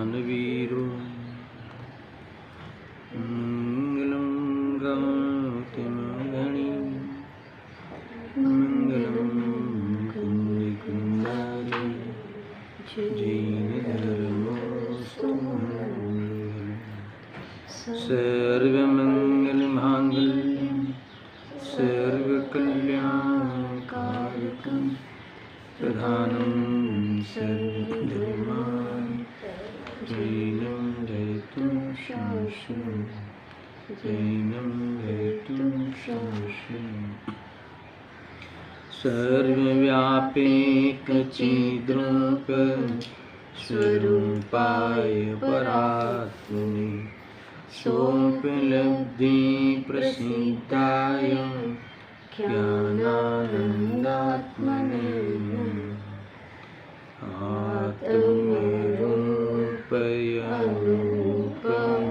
दानवीरो मंगलं गौतमगणी मंगलं कुंदकुंदारी जैनधर्मोऽस्तु सर्वमंगलमांगल्यं सर्वकल्याणकारकं प्रधानं सर्वधर्मान् जैनं जयतु शाश्वतं जैनं जयतु शाश्वतं सर्वव्यापीकचिद्रूप स्वरूपाय परात्मने सोऽप्यलब्धि प्रसीदाय ज्ञानानन्दात्मने आत्मरूपयरूपमरूपं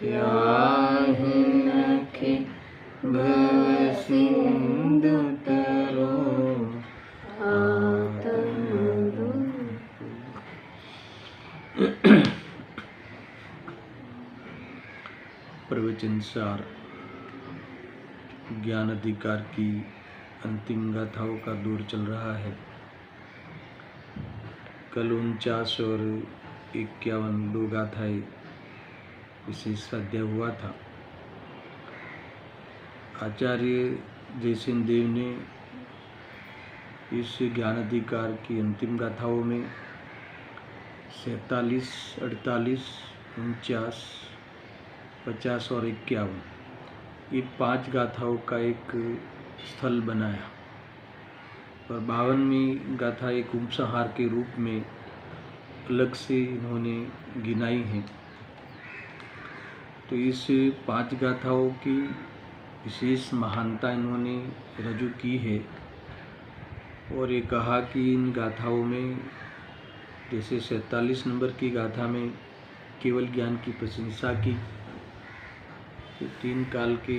याहिनखे भवसिन्धुतरो प्रवचन सार ज्ञान अधिकार की अंतिम गाथाओं का दौर चल रहा है। कल 49 और 51 दो गाथाएं विशेष स्वाध्याय हुआ था। आचार्य जयसिंह देव ने इस ज्ञान अधिकार की अंतिम गाथाओं में 47, 48, 49, 50 और 51 ये 5 गाथाओं का एक स्थल बनाया और 52वीं गाथा एक उपसंहार के रूप में अलग से इन्होंने गिनाई है। तो इस 5 गाथाओं की विशेष महानता इन्होंने रजू की है और ये कहा कि इन गाथाओं में जैसे 47 नंबर की गाथा में केवल ज्ञान की प्रशंसा की, तो 3 काल के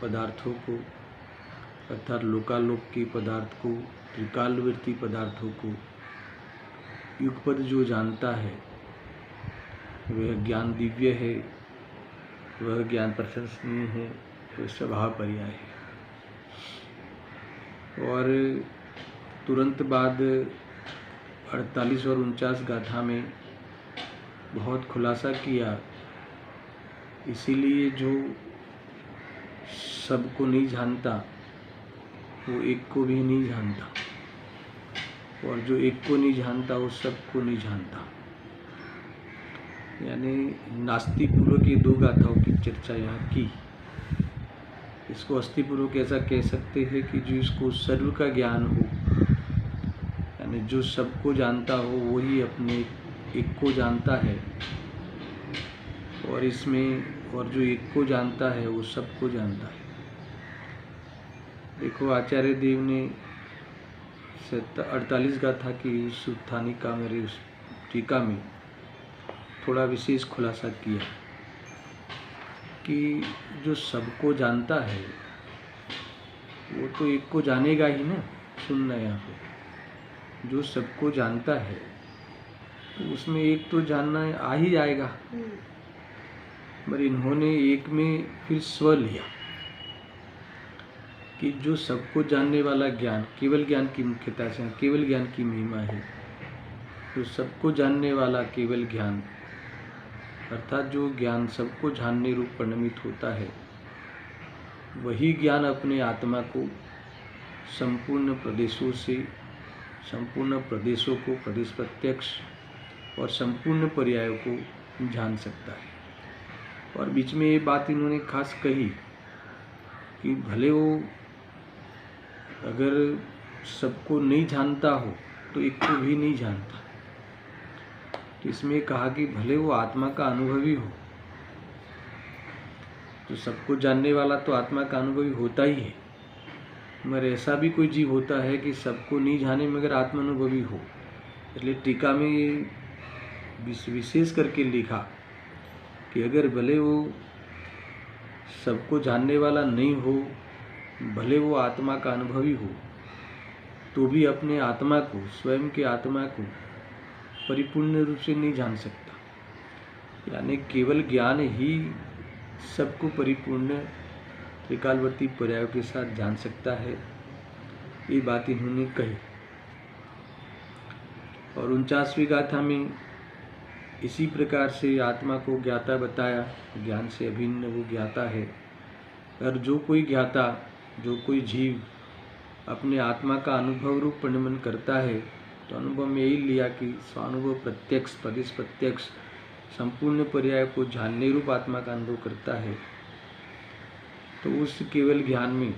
पदार्थों को अर्थात लोकालोक के पदार्थ को, त्रिकालवर्ती पदार्थों को युगपद जो जानता है वह ज्ञान दिव्य है, वह ज्ञान प्रशंसनीय है, वह स्वभाव पर्याय है। और तुरंत बाद 48 और 49 गाथा में बहुत खुलासा किया, इसीलिए जो सबको नहीं जानता वो एक को भी नहीं जानता, और जो एक को नहीं जानता वो सबको नहीं जानता। यानी नास्तिकपूर्वक ये 2 गाथाओं की चर्चा यहाँ की। इसको अस्थिपूर्वक ऐसा कह सकते हैं कि जो इसको सर्व का ज्ञान हो, यानी जो सबको जानता हो वही अपने एक को जानता है, और इसमें और जो एक को जानता है वो सबको जानता है। देखो आचार्य देव ने 48 गाथा की उस उत्थानिका मेरे उस टीका में थोड़ा विशेष खुलासा किया कि जो सबको जानता है वो तो एक को जानेगा ही ना। सुनना यहाँ पे, जो सबको जानता है तो उसमें एक तो जानना आ ही जाएगा, पर इन्होंने एक में फिर स्व लिया कि जो सबको जानने वाला ज्ञान, केवल ज्ञान की मुख्यता से केवल ज्ञान की महिमा है। तो सबको जानने वाला केवल ज्ञान अर्थात जो ज्ञान सबको जानने रूप परिणमित होता है, वही ज्ञान अपने आत्मा को संपूर्ण प्रदेशों को प्रदेश प्रत्यक्ष और संपूर्ण पर्यायों को जान सकता है। और बीच में ये बात इन्होंने खास कही कि भले वो अगर सबको नहीं जानता हो तो एक को भी नहीं जानता। तो इसमें कहा कि भले वो आत्मा का अनुभवी हो, तो सबको जानने वाला तो आत्मा का अनुभवी होता ही है, मगर ऐसा भी कोई जीव होता है कि सबको नहीं जाने मगर आत्मानुभवी हो। इसलिए टीका में ये विशेष करके लिखा कि अगर भले वो सबको जानने वाला नहीं हो, भले वो आत्मा का अनुभवी हो, तो भी अपने आत्मा को, स्वयं के आत्मा को परिपूर्ण रूप से नहीं जान सकता। यानी केवल ज्ञान ही सबको परिपूर्ण त्रिकालवर्ती पर्यायों के साथ जान सकता है, ये बात इन्होंने कही। और 49वीं गाथा में इसी प्रकार से आत्मा को ज्ञाता बताया, ज्ञान से अभिन्न वो ज्ञाता है। और जो कोई ज्ञाता, जो कोई जीव अपने आत्मा का अनुभव रूप परिणमन करता है, तो अनुभव में यही लिया कि स्वानुभव प्रत्यक्ष, प्रदेश प्रत्यक्ष संपूर्ण पर्याय को जानने रूप आत्मा का अनुभव करता है। तो उस केवल ज्ञान में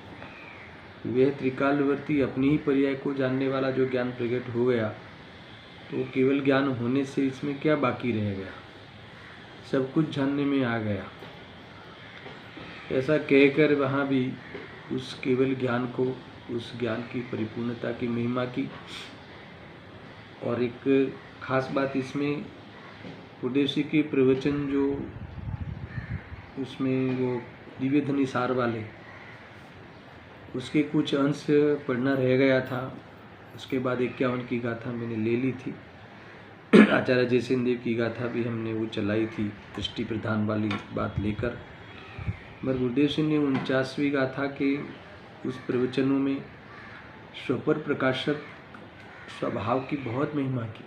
वह त्रिकालवर्ती अपनी ही पर्याय को जानने वाला जो ज्ञान प्रकट हो गया, तो केवल ज्ञान होने से इसमें क्या बाकी रह गया, सब कुछ जानने में आ गया। ऐसा कहकर वहाँ भी उस केवल ज्ञान को, उस ज्ञान की परिपूर्णता की महिमा की। और एक खास बात इसमें उपदेशी के प्रवचन जो उसमें वो दिव्य धनी सार वाले, उसके कुछ अंश पढ़ना रह गया था। उसके बाद 51 की गाथा मैंने ले ली थी। आचार्य जयसेन देव की गाथा भी हमने वो चलाई थी, दृष्टि प्रधान वाली बात लेकर। मगर गुरुदेव सिंह ने 49वीं गाथा के उस प्रवचनों में स्वपर प्रकाशक स्वभाव की बहुत महिमा की।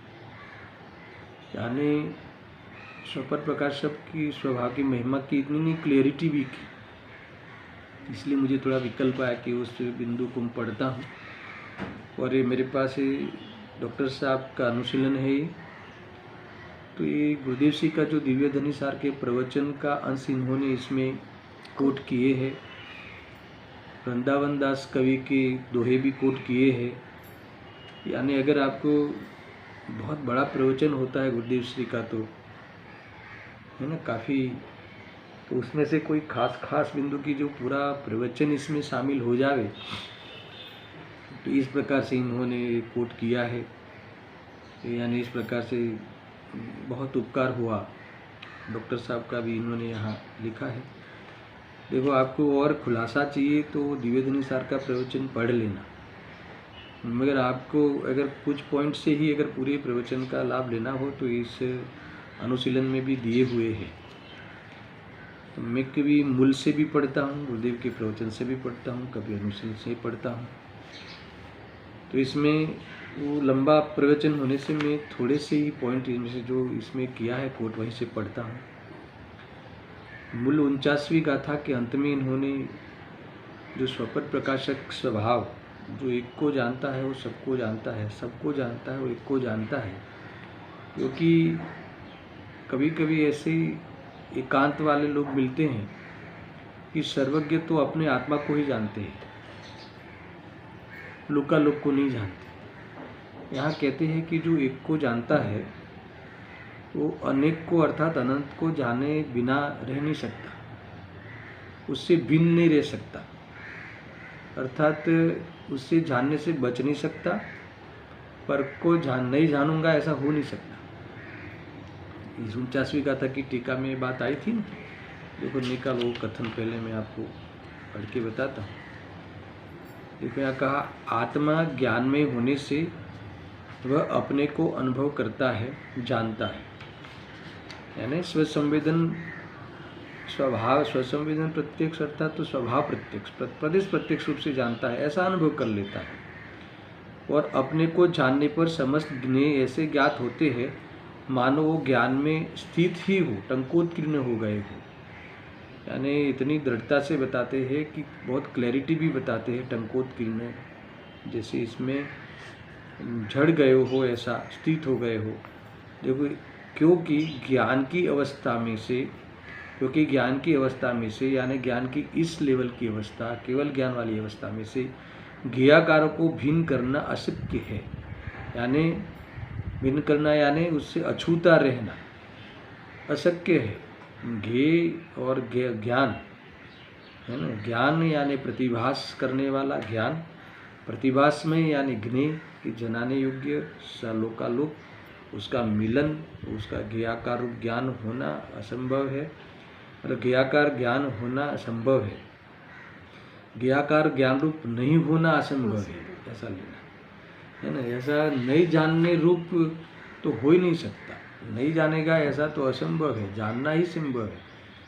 यानी स्वपर प्रकाशक की स्वभाव की महिमा की इतनी नहीं, क्लियरिटी भी की। इसलिए मुझे थोड़ा विकल्प आया कि उस बिंदु को मैं पढ़ता हूँ। और ये मेरे पास डॉक्टर साहब का अनुशीलन है। तो ये गुरुदेव सिंह का जो दिव्य धनी सार के प्रवचन का अंश इन्होंने इसमें कोट किए हैं। वृंदावन दास कवि के दोहे भी कोट किए हैं। यानी अगर आपको बहुत बड़ा प्रवचन होता है गुरुदेव श्री का, तो है ना काफ़ी, तो उसमें से कोई खास बिंदु की जो पूरा प्रवचन इसमें शामिल हो जावे, तो इस प्रकार से इन्होंने कोट किया है। यानी इस प्रकार से बहुत उपकार हुआ। डॉक्टर साहब का भी इन्होंने यहाँ लिखा है। देखो, आपको और खुलासा चाहिए तो दिव्य धनी सार का प्रवचन पढ़ लेना। मगर आपको अगर कुछ पॉइंट से ही अगर पूरे प्रवचन का लाभ लेना हो तो इस अनुशीलन में भी दिए हुए हैं। तो मैं कभी मूल से भी पढ़ता हूँ, गुरुदेव के प्रवचन से भी पढ़ता हूँ, कभी अनुशीलन से पढ़ता हूँ। तो इसमें वो लंबा प्रवचन होने से मैं थोड़े से ही पॉइंट इनमें से जो इसमें किया है कोट, वहीं से पढ़ता हूँ। मूल 49वीं गाथा के अंत में इन्होंने जो स्वपर प्रकाशक स्वभाव, जो एक को जानता है वो सबको जानता है, सबको जानता है वो एक को जानता है। क्योंकि कभी कभी ऐसे एकांत वाले लोग मिलते हैं कि सर्वज्ञ तो अपने आत्मा को ही जानते हैं, लोकालोक को नहीं जानते। यहाँ कहते हैं कि जो एक को जानता है वो अनेक को अर्थात अनंत को जाने बिना रह नहीं सकता, उससे भिन्न नहीं रह सकता, अर्थात उससे जानने से बच नहीं सकता। पर को नहीं जानूंगा ऐसा हो नहीं सकता। इस 49वीं गाथा की टीका में बात आई थी ना, देखो निकाल वो कथन पहले मैं आपको पढ़ के बताता हूँ। देखो यहाँ कहा, आत्मा ज्ञान में होने से वह अपने को अनुभव करता है, जानता है। यानी स्वसंवेदन स्वभाव, स्वसंवेदन प्रत्यक्ष अर्थात तो स्वभाव प्रत्यक्ष, प्रदेश प्रत्यक्ष रूप से जानता है, ऐसा अनुभव कर लेता है। और अपने को जानने पर समस्त ज्ञेय ऐसे ज्ञात होते हैं मानो वो ज्ञान में स्थित ही हो, टंकोत्कीर्ण हो गए हो। यानी इतनी दृढ़ता से बताते हैं कि बहुत क्लैरिटी भी बताते हैं, टंकोत्कीर्ण जैसे इसमें झड़ गए हो, ऐसा स्थित हो गए हो। देखो, क्योंकि ज्ञान की अवस्था में से, क्योंकि ज्ञान की अवस्था में से यानी ज्ञान की इस लेवल की अवस्था, केवल ज्ञान वाली अवस्था में से ज्ञेयाकारों को भिन्न करना अशक्य है। यानी भिन्न करना यानी उससे अछूता रहना अशक्य है। ज्ञेय और ज्ञान है ना, ज्ञान यानी प्रतिभास करने वाला ज्ञान, प्रतिभास में यानी ज्ञेय कि जनाने योग्य लोकालोक, उसका मिलन, उसका ज्ञेयाकार रूप ज्ञान होना असंभव है। मतलब ज्ञेयाकार ज्ञान होना असंभव है, ज्ञेयाकार ज्ञान रूप नहीं होना असंभव है, ऐसा लेना है ना। ऐसा नहीं जानने रूप तो हो ही नहीं सकता। नहीं जानेगा ऐसा तो असंभव है, जानना ही संभव है।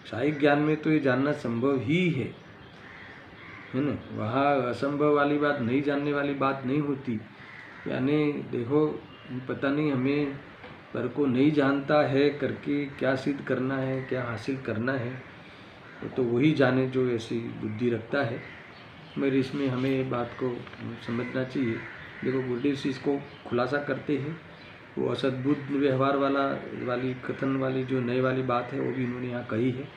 साहिक ज्ञान में तो ये जानना संभव ही है ना। वहाँ असंभव वाली बात, नहीं जानने वाली बात नहीं होती। यानी देखो, पता नहीं हमें पर को नहीं जानता है करके क्या सिद्ध करना है, क्या हासिल करना है, तो वही जाने जो ऐसी बुद्धि रखता है। मेरे इसमें हमें बात को समझना चाहिए। देखो, गुरुदेव जी इसको खुलासा करते हैं। वो असद्भुत व्यवहार वाली कथन वाली जो नए वाली बात है, वो भी इन्होंने यहाँ कही है।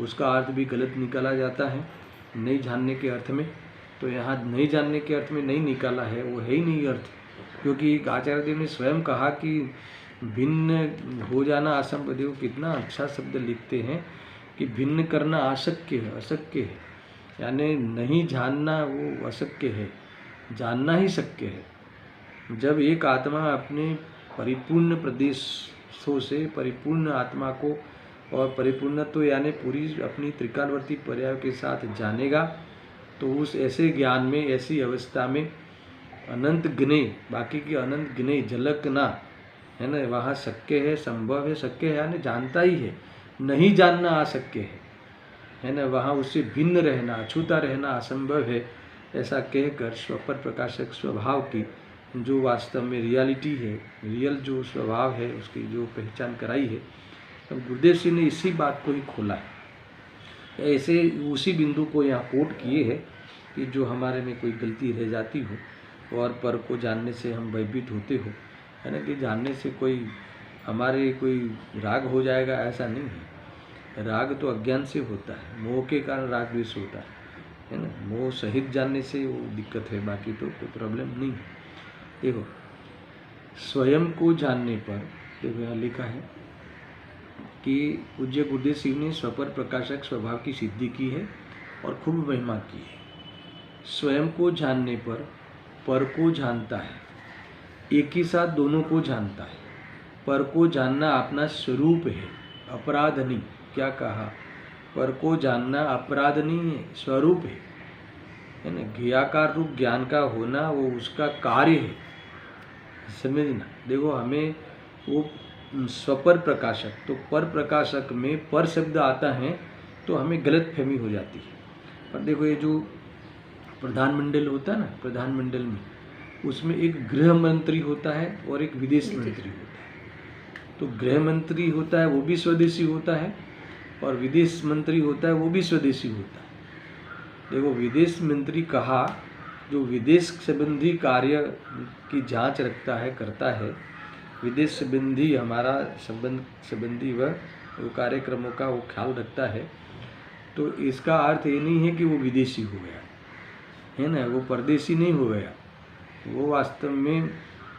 उसका अर्थ भी गलत निकाला जाता है नहीं जानने के अर्थ में। तो यहाँ नहीं जानने के अर्थ में नहीं निकाला है, वो है ही नहीं अर्थ। क्योंकि आचार्य देव ने स्वयं कहा कि भिन्न हो जाना असंभव। देखो कितना अच्छा शब्द लिखते हैं कि भिन्न करना अशक्य है, अशक्य है। यानी नहीं जानना वो अशक्य है, जानना ही शक्य है। जब एक आत्मा अपने परिपूर्ण प्रदेशों से परिपूर्ण आत्मा को और परिपूर्ण तो यानी पूरी अपनी त्रिकालवर्ती पर्याय के साथ जानेगा, तो उस ऐसे ज्ञान में, ऐसी अवस्था में अनंत गिने, बाकी की अनंत गिने झलक ना, है ना, वहाँ शक्य है, संभव है। शक्य है यानी जानता ही है, नहीं जानना अशक्य है ना। वहाँ उससे भिन्न रहना, अछूता रहना असंभव है। ऐसा कहकर स्वपर प्रकाशक स्वभाव की जो वास्तव में रियलिटी है, रियल जो स्वभाव है, उसकी जो पहचान कराई है, तो गुरुदेव सिंह ने इसी बात को ही खोला है। ऐसे उसी बिंदु को यहाँ कोट किए है कि जो हमारे में कोई गलती रह जाती हो और पर को जानने से हम भयभीत होते हो, है ना, कि जानने से कोई हमारे कोई राग हो जाएगा, ऐसा नहीं है। राग तो अज्ञान से होता है, मोह के कारण राग द्वेष होता है ना। मोह सहित जानने से वो दिक्कत है, बाकी तो कोई प्रॉब्लम नहीं है। देखो, स्वयं को जानने पर देखो यहाँ लिखा है कि पूज्य गुरुदेव सिंह ने स्वपर प्रकाशक स्वभाव की सिद्धि की है और खूब महिमा की है। स्वयं को जानने पर को जानता है, एक ही साथ दोनों को जानता है। पर को जानना अपना स्वरूप है, अपराध नहीं। क्या कहा? पर को जानना अपराध नहीं है, स्वरूप है ना। ज्ञाकार रूप ज्ञान का होना वो उसका कार्य है, समझना। देखो, हमें वो स्वपर प्रकाशक, तो पर प्रकाशक में पर शब्द आता है तो हमें गलत फहमी हो जाती है। पर देखो, ये जो प्रधानमंडल होता है ना, प्रधानमंडल में उसमें एक गृह मंत्री होता है और एक विदेश मंत्री होता है। तो गृह मंत्री होता है वो भी स्वदेशी होता है, और विदेश मंत्री होता है वो भी स्वदेशी होता है। देखो, विदेश मंत्री कहा जो विदेश संबंधी कार्य की जांच रखता है, करता है, विदेश संबंधी हमारा संबंधी वह कार्यक्रमों का वो ख्याल रखता है। तो इसका अर्थ ये नहीं है कि वो विदेशी हो गया, है ना, वो परदेशी नहीं हो गया। वो वास्तव में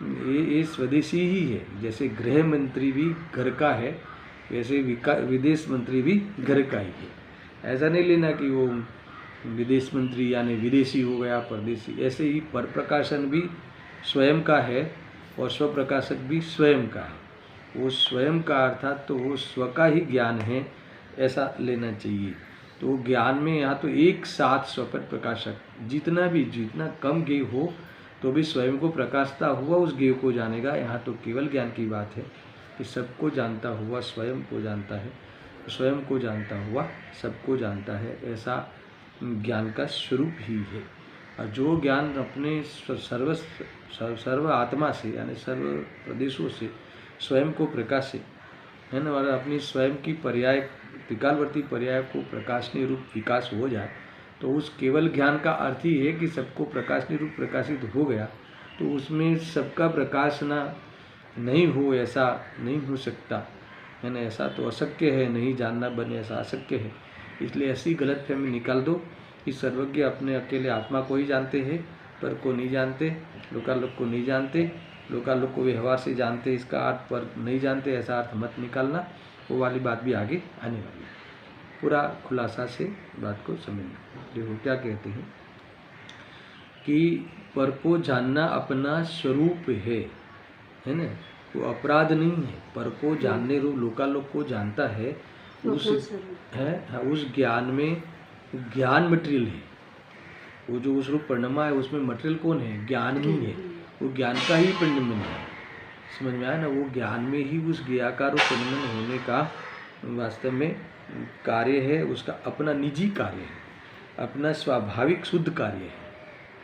ये स्वदेशी ही है। जैसे गृह मंत्री भी घर का है, वैसे विदेश मंत्री भी घर का ही है। ऐसा नहीं लेना कि वो विदेश मंत्री यानी विदेशी हो गया, परदेशी। ऐसे ही पर प्रकाशन भी स्वयं का है और स्वप्रकाशक भी स्वयं का है। वो स्वयं का अर्थात तो वो स्व का ही ज्ञान है, ऐसा लेना चाहिए। तो ज्ञान में यहाँ तो एक साथ स्वपर प्रकाशक जितना कम ज्ञेय हो तो भी स्वयं को प्रकाशता हुआ उस ज्ञेय को जानेगा। यहाँ तो केवल ज्ञान की बात है कि सबको जानता हुआ स्वयं को जानता है, स्वयं को जानता हुआ सबको जानता है, ऐसा ज्ञान का स्वरूप ही है। और जो ज्ञान अपने सर्व आत्मा से यानी सर्व प्रदेशों से स्वयं को प्रकाशित, है ना, और अपनी स्वयं की पर्याय त्रिकालवर्ती पर्याय को प्रकाशनीय रूप विकास हो जाए, तो उस केवल ज्ञान का अर्थ ही है कि सबको प्रकाशनीय रूप प्रकाशित हो गया। तो उसमें सबका प्रकाशना नहीं हो, ऐसा नहीं हो सकता, है ना। ऐसा तो अशक्य है, नहीं जानना बने ऐसा अशक्य है। इसलिए ऐसी गलतफहमी निकाल दो कि सर्वज्ञ अपने अकेले आत्मा को ही जानते हैं, पर को नहीं जानते, लोकालोक को नहीं जानते, लोकालोक को व्यवहार से जानते, इसका अर्थ पर नहीं जानते, ऐसा अर्थ मत निकालना। वो वाली बात भी आगे आने वाली है। पूरा खुलासा से बात को समझना। देखो क्या कहते हैं कि पर को जानना अपना स्वरूप है ना, वो अपराध नहीं है। पर को जानने रूप लोकालोक को जानता है, उस ज्ञान में ज्ञान मटेरियल है। वो जो उस रूप परिणमा है उसमें मटेरियल कौन है? ज्ञान ही है। वो ज्ञान का ही परिणमन है, समझ में आया ना, वो ज्ञान में ही उस ज्ञाकार रूप फलित होने का वास्तव में कार्य है, उसका अपना निजी कार्य है, अपना स्वाभाविक शुद्ध कार्य है,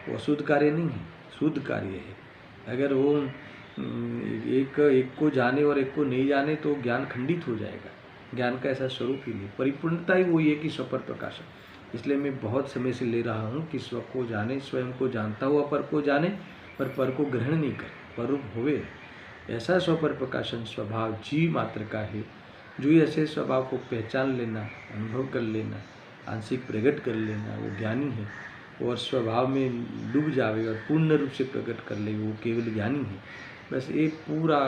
वो अशुद्ध कार्य नहीं है, शुद्ध कार्य है। अगर वो एक को जाने और एक को नहीं जाने तो ज्ञान खंडित हो जाएगा। ज्ञान का ऐसा स्वरूप ही नहीं, परिपूर्णता ही वही है कि स्व पर प्रकाशन। इसलिए मैं बहुत समय से ले रहा हूँ कि स्व को जाने, स्वयं को जानता हुआ पर को जाने, पर को ग्रहण नहीं करे, पररूप होवे। ऐसा स्व पर प्रकाशन स्वभाव जीव मात्र का है। जो ऐसे स्वभाव को पहचान लेना, अनुभव कर लेना, आंशिक प्रकट कर लेना, वो ज्ञानी है। और स्वभाव में डूब जावे और पूर्ण रूप से प्रकट कर ले, वो केवल ज्ञानी है। बस एक पूरा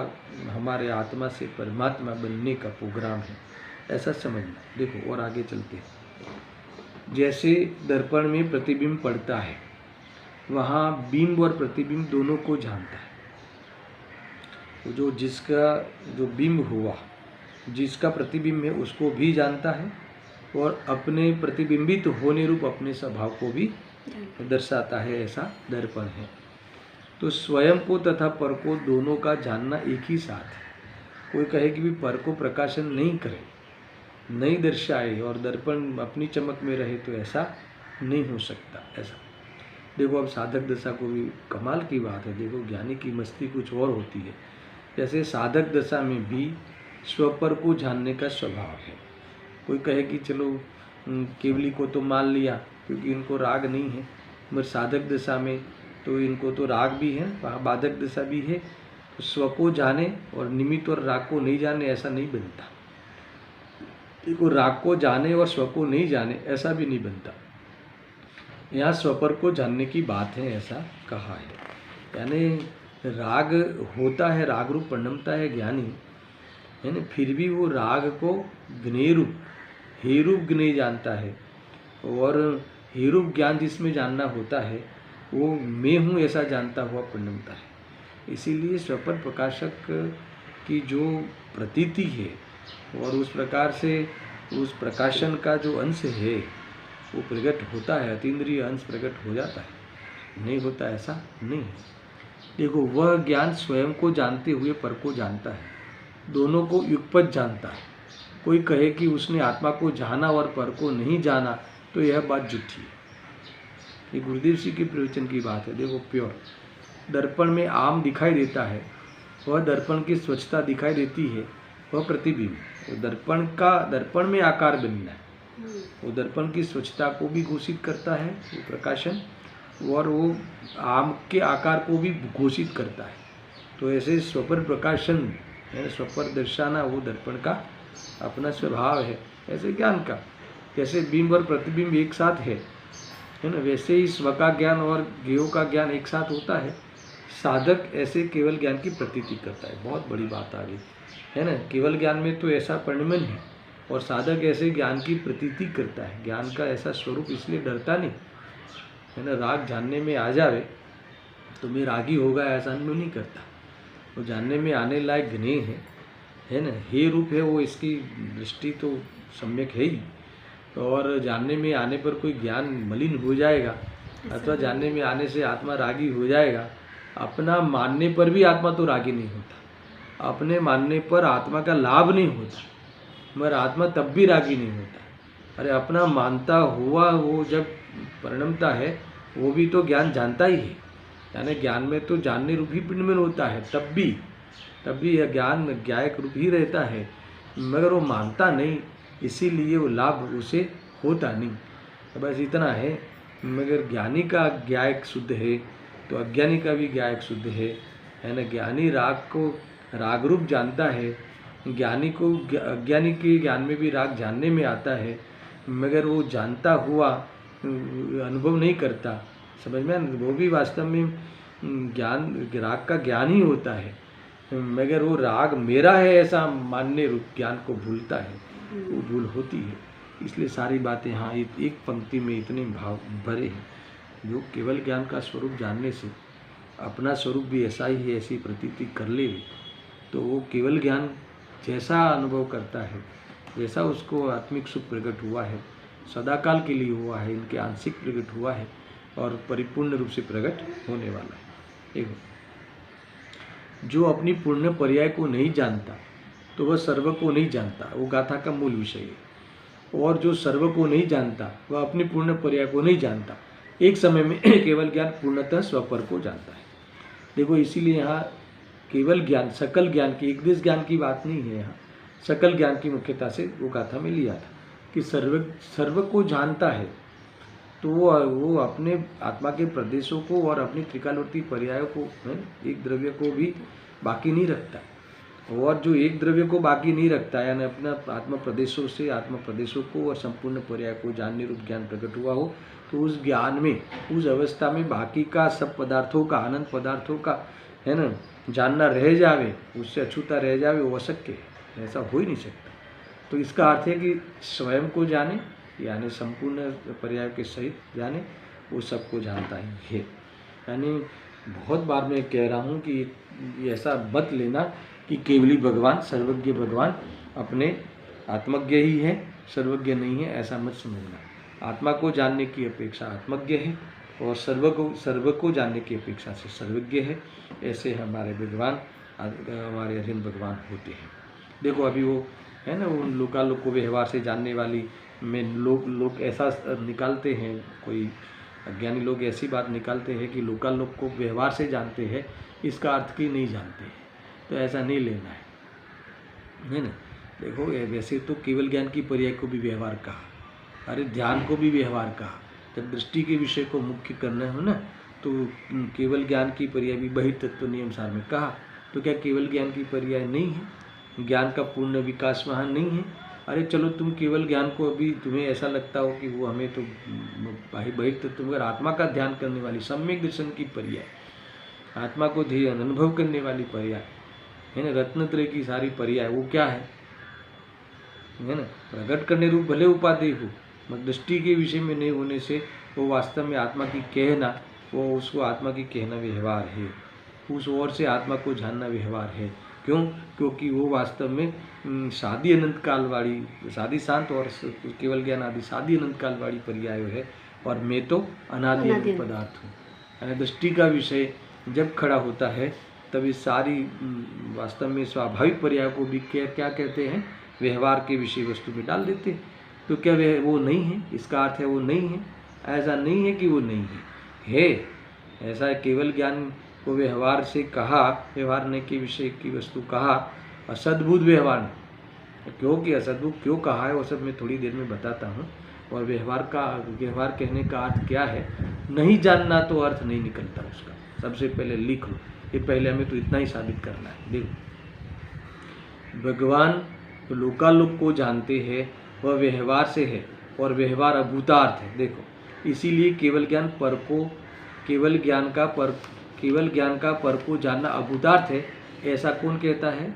हमारे आत्मा से परमात्मा बनने का प्रोग्राम है, ऐसा समझना। देखो और आगे चलते हैं। जैसे दर्पण में प्रतिबिंब पड़ता है, वहाँ बिंब और प्रतिबिंब दोनों को जानता है। जो जिसका जो बिंब हुआ, जिसका प्रतिबिंब है, उसको भी जानता है और अपने प्रतिबिंबित होने रूप अपने स्वभाव को भी दर्शाता है। ऐसा दर्पण है। तो स्वयं को तथा पर को दोनों का जानना एक ही साथ है। कोई कहे कि भी पर को प्रकाशन नहीं करे, नहीं दर्शाए और दर्पण अपनी चमक में रहे, तो ऐसा नहीं हो सकता। ऐसा देखो, अब साधक दशा को भी कमाल की बात है। देखो ज्ञानी की मस्ती कुछ और होती है। जैसे साधक दशा में भी स्वपर को जानने का स्वभाव है। कोई कहे कि चलो केवली को तो मान लिया क्योंकि इनको राग नहीं है, मगर साधक दशा में तो इनको तो राग भी है, बाधक दशा भी है। तो स्व को जाने और निमित्त और राग को नहीं जाने, ऐसा नहीं बनता। देखो राग को जाने और स्व को नहीं जाने, ऐसा भी नहीं बनता। यहाँ स्वपर को जानने की बात है, ऐसा कहा है। यानी राग होता है, राग रूप परिणमता है ज्ञानी, है ना, फिर भी वो राग को ज्ञेय रूप, हे रूप ज्ञेय जानता है। और हे रूप ज्ञान जिसमें जानना होता है, वो मैं हूँ ऐसा जानता हुआ परिणमता है। इसीलिए स्वपर प्रकाशक की जो प्रतीति है और उस प्रकार से उस प्रकाशन का जो अंश है वो प्रकट होता है, अतीन्द्रिय अंश प्रकट हो जाता है। नहीं होता ऐसा नहीं है। देखो वह ज्ञान स्वयं को जानते हुए पर को जानता है, दोनों को युगपत जानता है। कोई कहे कि उसने आत्मा को जाना और पर को नहीं जाना, तो यह बात झूठी है। ये गुरुदेव जी के प्रवचन की बात है। देखो प्योर दर्पण में आम दिखाई देता है, वह दर्पण की स्वच्छता दिखाई देती है, वह प्रतिबिंब। वो दर्पण में आकार बनना है, वो दर्पण की स्वच्छता को भी घोषित करता है वो प्रकाशन, और वो आम के आकार को भी घोषित करता है। तो ऐसे स्वपर प्रकाशन है, स्वपर दर्शाना, वो दर्पण का अपना स्वभाव है। ऐसे ज्ञान का जैसे बिंब और प्रतिबिंब एक साथ है ना, वैसे ही स्व का ज्ञान और ज्ञेय का ज्ञान एक साथ होता है। साधक ऐसे केवल ज्ञान की प्रतीति करता है। बहुत बड़ी बात आ गई है ना। केवल ज्ञान में तो ऐसा परिणमन है, और साधक ऐसे ज्ञान की प्रतीति करता है। ज्ञान का ऐसा स्वरूप, इसलिए डरता नहीं है ना। राग जानने में आ जावे तो मैं रागी होगा ऐसा अनुभव नहीं करता। वो जानने में आने लायक ज्ञेय है ना, हे रूप है वो, इसकी दृष्टि तो सम्यक है ही। और जानने में आने पर कोई ज्ञान मलिन हो जाएगा, अथवा जानने में आने से आत्मा रागी हो जाएगा। अपना मानने पर भी आत्मा तो रागी नहीं होता, अपने मानने पर आत्मा का लाभ नहीं होता, मगर आत्मा तब भी रागी नहीं होता। अरे अपना मानता हुआ वो जब परिणमता है, वो भी तो ज्ञान जानता ही है। यानी ज्ञान में तो जानने रूप ही परिणमन होता है, तब भी यह ज्ञान ज्ञायक रूप ही रहता है, मगर वो मानता नहीं, इसीलिए वो लाभ उसे होता नहीं। तो बस इतना है। मगर ज्ञानी का ज्ञायक शुद्ध है तो अज्ञानी का भी ज्ञायक शुद्ध है ना। ज्ञानी राग को राग रूप जानता है, ज्ञानी को अज्ञानी के ज्ञान में भी राग जानने में आता है, मगर वो जानता हुआ अनुभव नहीं करता। समझ में, वो भी वास्तव में ज्ञान राग का ज्ञान ही होता है, मगर वो राग मेरा है ऐसा मानने रूप ज्ञान को भूलता है, वो भूल होती है। इसलिए सारी बातें हाँ एक पंक्ति में इतने भाव भरे हैं। जो केवल ज्ञान का स्वरूप जानने से अपना स्वरूप भी ऐसा ही है ऐसी प्रतीति कर ले, तो वो केवल ज्ञान जैसा अनुभव करता है, जैसा उसको आत्मिक सुख प्रकट हुआ है, सदाकाल के लिए हुआ है, इनके आंशिक प्रकट हुआ है और परिपूर्ण रूप से प्रकट होने वाला है। देखो जो अपनी पूर्ण पर्याय को नहीं जानता तो वह सर्व को नहीं जानता, वो गाथा का मूल विषय है। और जो सर्व को नहीं जानता वह अपनी पूर्ण पर्याय को नहीं जानता, एक समय में केवल ज्ञान पूर्णतः स्वपर को जानता है। देखो इसीलिए यहाँ केवल ज्ञान, सकल ज्ञान की, एक देश ज्ञान की बात नहीं है, यहाँ सकल ज्ञान की मुख्यता से वो गाथा में लिया था कि सर्व को जानता है तो वो अपने आत्मा के प्रदेशों को और अपनी त्रिकालवर्ती पर्यायों को, एक द्रव्य को भी बाकी नहीं रखता। और जो एक द्रव्य को बाकी नहीं रखता है, यानी अपना आत्मा प्रदेशों से आत्मा प्रदेशों को और संपूर्ण पर्याय को जानने रूप ज्ञान प्रकट हुआ हो, तो उस ज्ञान में, उस अवस्था में बाकी का सब पदार्थों का, अनंत पदार्थों का, है ना, जानना रह जावे, उससे अछूता रह जावे, वो अशक्य है, ऐसा हो ही नहीं सकता। तो इसका अर्थ है कि स्वयं को जाने, यानी संपूर्ण पर्याय के सहित जाने, वो सबको जानता ही है। यानी बहुत बार मैं कह रहा हूँ कि ऐसा मत लेना कि केवली भगवान, सर्वज्ञ भगवान अपने आत्मज्ञ ही है, सर्वज्ञ नहीं है, ऐसा मत समझना। आत्मा को जानने की अपेक्षा आत्मज्ञ है और सर्व को जानने की अपेक्षा से सर्वज्ञ है। ऐसे हमारे भगवान, हमारे अरिहंत भगवान होते हैं। देखो अभी वो है ना, वो लोकालोक को व्यवहार से जानने वाली में लोग ऐसा निकालते हैं, कोई अज्ञानी लोग ऐसी बात निकालते हैं कि लोकालोक को व्यवहार से जानते हैं, इसका अर्थ की नहीं जानते हैं। तो ऐसा नहीं लेना है ना। देखो वैसे तो केवल ज्ञान की पर्याय को भी व्यवहार कहा, अरे ध्यान को भी व्यवहार कहा। जब दृष्टि के विषय को मुख्य करना हो ना, तो केवल ज्ञान की पर्याय भी बहिर्तत्व नियम सार में कहा। तो क्या केवल ज्ञान की पर्याय नहीं है? ज्ञान का पूर्ण विकास वहाँ नहीं है? अरे चलो तुम केवल ज्ञान को, अभी तुम्हें ऐसा लगता हो कि वो हमें तो बहिर्तत्व, मगर आत्मा का ध्यान करने वाली सम्यक दर्शन की पर्याय, आत्मा को ध्येय अनुभव करने वाली पर्याय है ना, रत्नत्रय की सारी पर्याय वो क्या है ना, प्रकट करने रूप भले उपाधि हो, मगर दृष्टि के विषय में नहीं होने से वो वास्तव में आत्मा की कहना, वो उसको आत्मा की कहना व्यवहार है, उस ओर से आत्मा को जानना व्यवहार है। क्यों? क्योंकि वो वास्तव में सादी अनंत काल वाली, सादी शांत और केवल ज्ञान आदि सादी अनंत काल वाली पर्याय है, और मैं तो अनादि अनंत पदार्थ हूँ। यानी दृष्टि का विषय जब खड़ा होता है तब इस सारी वास्तव में स्वाभाविक पर्याय को भी क्या कहते हैं, व्यवहार के विषय वस्तु में डाल देते हैं। तो क्या वो नहीं है? इसका अर्थ है वो नहीं है? ऐसा नहीं है कि वो नहीं है, ऐसा केवल ज्ञान को व्यवहार से कहा, व्यवहार ने के विषय की वस्तु कहा, असद्भुत व्यवहार। क्योंकि असद्भुत क्यों कहा है वो सब मैं थोड़ी देर में बताता हूँ। और व्यवहार कहने का अर्थ क्या है, नहीं जानना तो अर्थ नहीं निकलता उसका। सबसे पहले लिख लो, ये पहले हमें तो इतना ही साबित करना है। देखो भगवान तो लोकालोक को जानते हैं, वह व्यवहार से है, और व्यवहार अभूतार्थ है। देखो इसीलिए केवल ज्ञान का पर को जानना अभूतार्थ है, ऐसा कौन कहता है?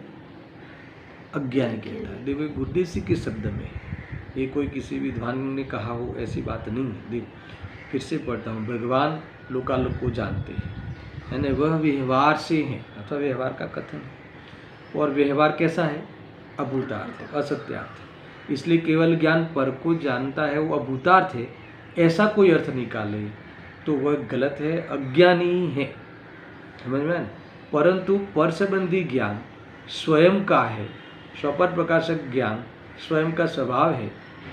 अज्ञानी कहता है। देखो उद्देश्य के शब्द में, ये कोई किसी विद्वान ने कहा हो ऐसी बात नहीं है। देखो फिर से पढ़ता हूँ, भगवान लोकालोक को जानते हैं, यानी वह व्यवहार से है, अथवा व्यवहार का कथन है। और व्यवहार कैसा है? अभूतार्थ है, असत्यार्थ है। इसलिए केवल ज्ञान पर को जानता है, वो अभूतार्थ है, ऐसा कोई अर्थ निकाले तो वह गलत है, अज्ञानी है। समझ में? परंतु पर संबंधी ज्ञान स्वयं का है, स्वपर प्रकाशक ज्ञान स्वयं का स्वभाव है।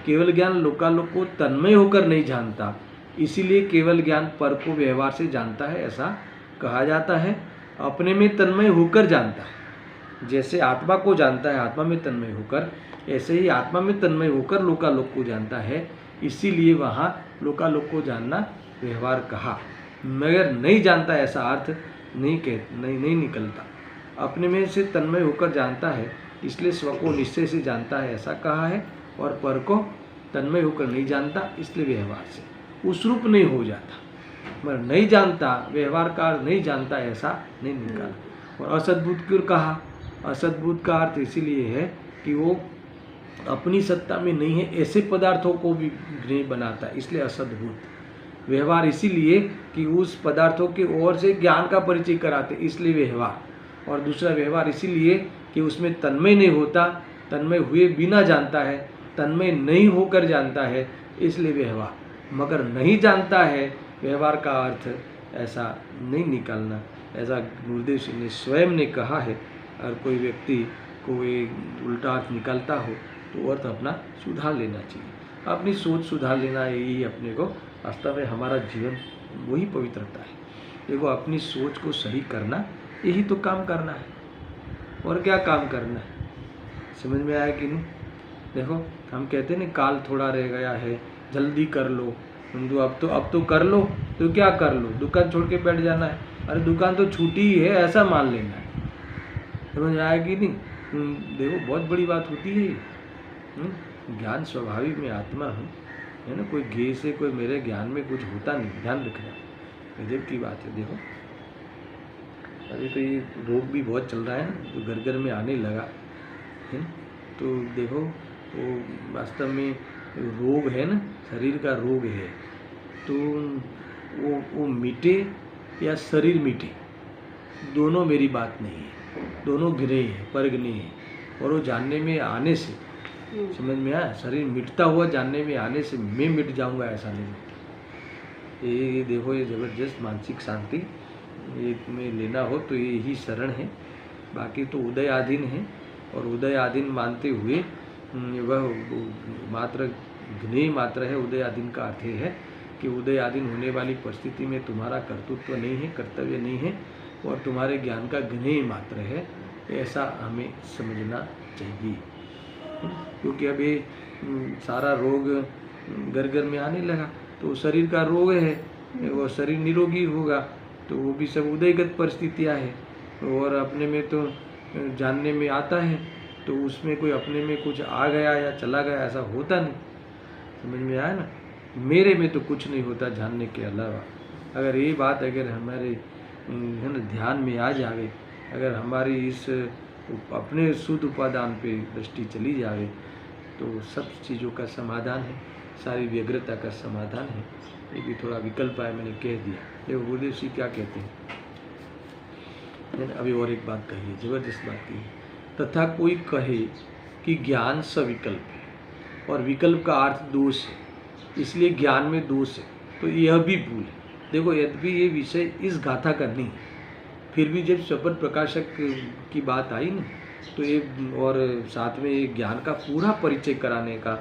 केवल ज्ञान लोकालोक को तन्मय होकर नहीं जानता, इसीलिए केवल ज्ञान पर को व्यवहार से जानता है, ऐसा कहा जाता है। अपने में तन्मय होकर जानता है, जैसे आत्मा को जानता है आत्मा में तन्मय होकर, ऐसे ही आत्मा में तन्मय होकर लोकालोक को जानता है। इसीलिए वहाँ लोकालोक को जानना व्यवहार कहा, मगर नहीं जानता ऐसा अर्थ नहीं निकलता। अपने में से तन्मय होकर जानता है, इसलिए स्व को निश्चय से जानता है, ऐसा कहा है। और पर को तन्मय होकर नहीं जानता, इसलिए व्यवहार से उस रूप नहीं हो जाता। मगर नहीं जानता, व्यवहार का नहीं जानता, ऐसा नहीं निकाला। और असद्भुत क्यों कहा? असद्भुत का अर्थ इसीलिए है कि वो अपनी सत्ता में नहीं है ऐसे पदार्थों को भी नहीं बनाता, इसलिए असद्भुत। व्यवहार इसीलिए कि उस पदार्थों की ओर से ज्ञान का परिचय कराते, इसलिए व्यवहार। और दूसरा व्यवहार इसीलिए कि उसमें तन्मय नहीं होता, तन्मय हुए बिना जानता है, तन्मय नहीं होकर जानता है, इसलिए व्यवहार। मगर नहीं जानता है, व्यवहार का अर्थ ऐसा नहीं निकालना। ऐसा गुरुदेव सिंह ने स्वयं ने कहा है। और कोई व्यक्ति को एक उल्टा अर्थ निकलता हो तो अर्थ अपना सुधार लेना चाहिए, अपनी सोच सुधार लेना, यही अपने को वास्तव में हमारा जीवन वही पवित्रता है। देखो अपनी सोच को सही करना, यही तो काम करना है, और क्या काम करना है, समझ में आया कि नहीं। देखो हम कहते हैं ना काल थोड़ा रह गया है, जल्दी कर लो, हिंदू अब तो कर लो, तो क्या कर लो, दुकान छोड़ के बैठ जाना है, अरे दुकान तो छूटी ही है ऐसा मान लेना है, समझ में आया कि नहीं। देखो बहुत बड़ी बात होती है ये। ज्ञान स्वाभाविक में आत्मा हूँ, है ना, कोई ज्ञ से कोई मेरे ज्ञान में कुछ होता नहीं, ध्यान रखना, गजब की बात है। देखो अभी तो ये रोग भी बहुत चल रहा है ना, जो घर घर में आने लगा है, तो देखो वो वास्तव में रोग है ना, शरीर का रोग है, तो वो मिटे या शरीर मिटे, दोनों मेरी बात नहीं है, दोनों गिरे हैं, परगने हैं, और वो जानने में आने से, समझ में आया, शरीर मिटता हुआ जानने में आने से मैं मिट जाऊंगा ऐसा नहीं। ये देखो ये जबरदस्त मानसिक शांति ये तुम्हें लेना हो तो ये ही शरण है, बाकी तो उदय आधीन है, और उदय आधीन मानते हुए वह मात्र ज्ञेय मात्र है। उदय आधीन का अर्थ है कि उदय आधीन होने वाली परिस्थिति में तुम्हारा कर्तृत्व नहीं है, कर्तव्य नहीं है, और तुम्हारे ज्ञान का ज्ञेय मात्र है, ऐसा हमें समझना चाहिए। क्योंकि अब ये सारा रोग घर घर में आने लगा, तो शरीर का रोग है, वो शरीर निरोगी होगा तो वो भी सब उदयगत परिस्थितियाँ है, और अपने में तो जानने में आता है, तो उसमें कोई अपने में कुछ आ गया या चला गया ऐसा होता नहीं, समझ में आया ना। मेरे में तो कुछ नहीं होता जानने के अलावा। अगर ये बात अगर हमारे है ना ध्यान में आ जावे, अगर हमारी इस अपने शुद्ध उपादान पे दृष्टि चली जावे, तो सब चीज़ों का समाधान है, सारी व्यग्रता का समाधान है। ये भी थोड़ा विकल्प है, मैंने कह दिया। देखो गुरुदेव जी क्या कहते हैं, अभी और एक बात कही है, जबरदस्त बात कही, तथा कोई कहे कि ज्ञान सविकल्प है और विकल्प का अर्थ दोष है, इसलिए ज्ञान में दोष है, तो यह भी भूल है। देखो यद्यपि ये विषय इस गाथा का नहीं, फिर भी जब शब्द प्रकाशक की बात आई ना, तो ये और साथ में ये ज्ञान का पूरा परिचय कराने का,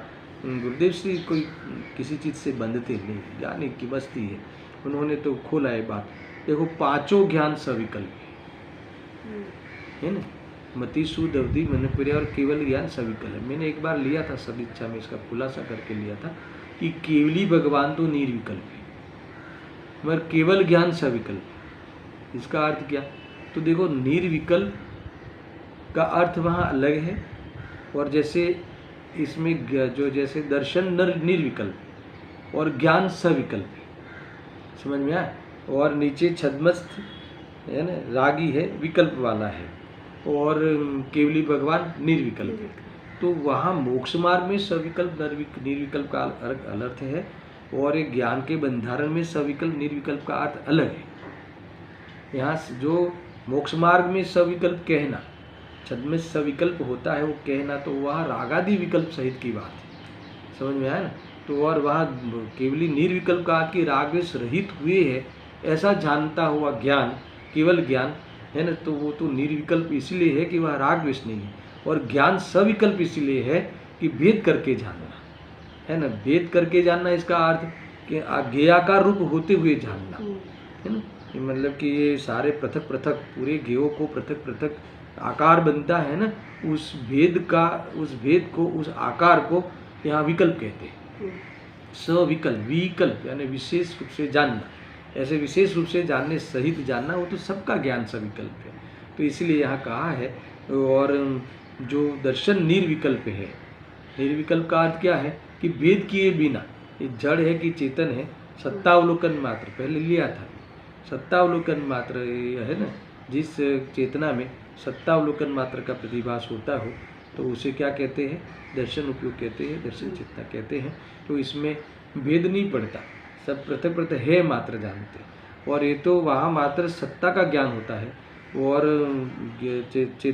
गुरुदेव श्री कोई किसी चीज़ से बंधते नहीं, ज्ञान एक की बस्ती है, उन्होंने तो खोला है बात। देखो पांचों ज्ञान सविकल्प है ना, मति शुद्ध अवधि मनप्रिय और केवल ज्ञान सविकल्प। मैंने एक बार लिया था सदिच्छा में, इसका खुलासा करके लिया था कि केवली भगवान तो निर्विकल्प है, मगर केवल ज्ञान सविकल्प। इसका अर्थ क्या, तो देखो निर्विकल्प का अर्थ वहाँ अलग है, और जैसे इसमें जो जैसे दर्शन निर्विकल्प और ज्ञान सविकल्प है, समझ में आया। और नीचे छद्मस्थ है ना, रागी है, विकल्प वाला है, और केवली भगवान निर्विकल्प है। तो वहाँ मोक्ष मार्ग में सविकल्प निर्विकल्प का अर्थ है, और एक ज्ञान के बंधारण में सविकल्प निर्विकल्प का अर्थ अलग है। यहाँ जो मोक्ष मार्ग में सविकल्प कहना, छद्म सविकल्प होता है वो कहना, तो वहाँ रागादि विकल्प सहित की बात है, समझ में आया ना। तो और वहाँ केवली निर्विकल्प का कि रागद्वेष रहित हुए है ऐसा जानता हुआ ज्ञान, केवल ज्ञान है ना, तो वो तो निर्विकल्प इसलिए है कि वह रागद्वेष नहीं है, और ज्ञान सविकल्प इसलिए है कि भेद करके जानना है ना। भेद करके जानना इसका अर्थ कि ज्ञेयाकार रूप होते हुए जानना है ना, मतलब कि ये सारे पृथक पृथक पूरे ज्ञेयों को पृथक पृथक आकार बनता है ना, उस भेद को उस आकार को यहाँ विकल्प कहते हैं। सविकल्प, विकल्प यानी विशेष रूप से जानना, ऐसे विशेष रूप से जानने सहित जानना, वो तो सबका ज्ञान सविकल्प है। तो इसलिए यहाँ कहा है, और जो दर्शन निर्विकल्प है, निर्विकल्प का अर्थ क्या है कि भेद किए बिना, ये जड़ है कि चेतन है, सत्तावलोकन मात्र पहले लिया था, सत्तावलोकन मात्र है ना, जिस चेतना में सत्तावलोकन मात्र का प्रतिभास होता हो तो उसे क्या कहते हैं, दर्शन उपयोग कहते हैं, दर्शन चेतना कहते हैं। तो इसमें भेद नहीं पड़ता, सब पृथक पृथक है मात्र जानते हैं, और ये तो वहाँ मात्र सत्ता का ज्ञान होता है, और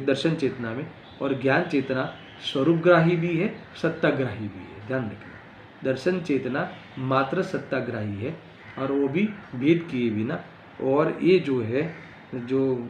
दर्शन चेतना में, और ज्ञान चेतना स्वरूपग्राही भी है, सत्ताग्राही भी है, ध्यान रखना। दर्शन चेतना मात्र सत्ताग्राही है, और वो भी भेद किए बिना, और ये जो है जो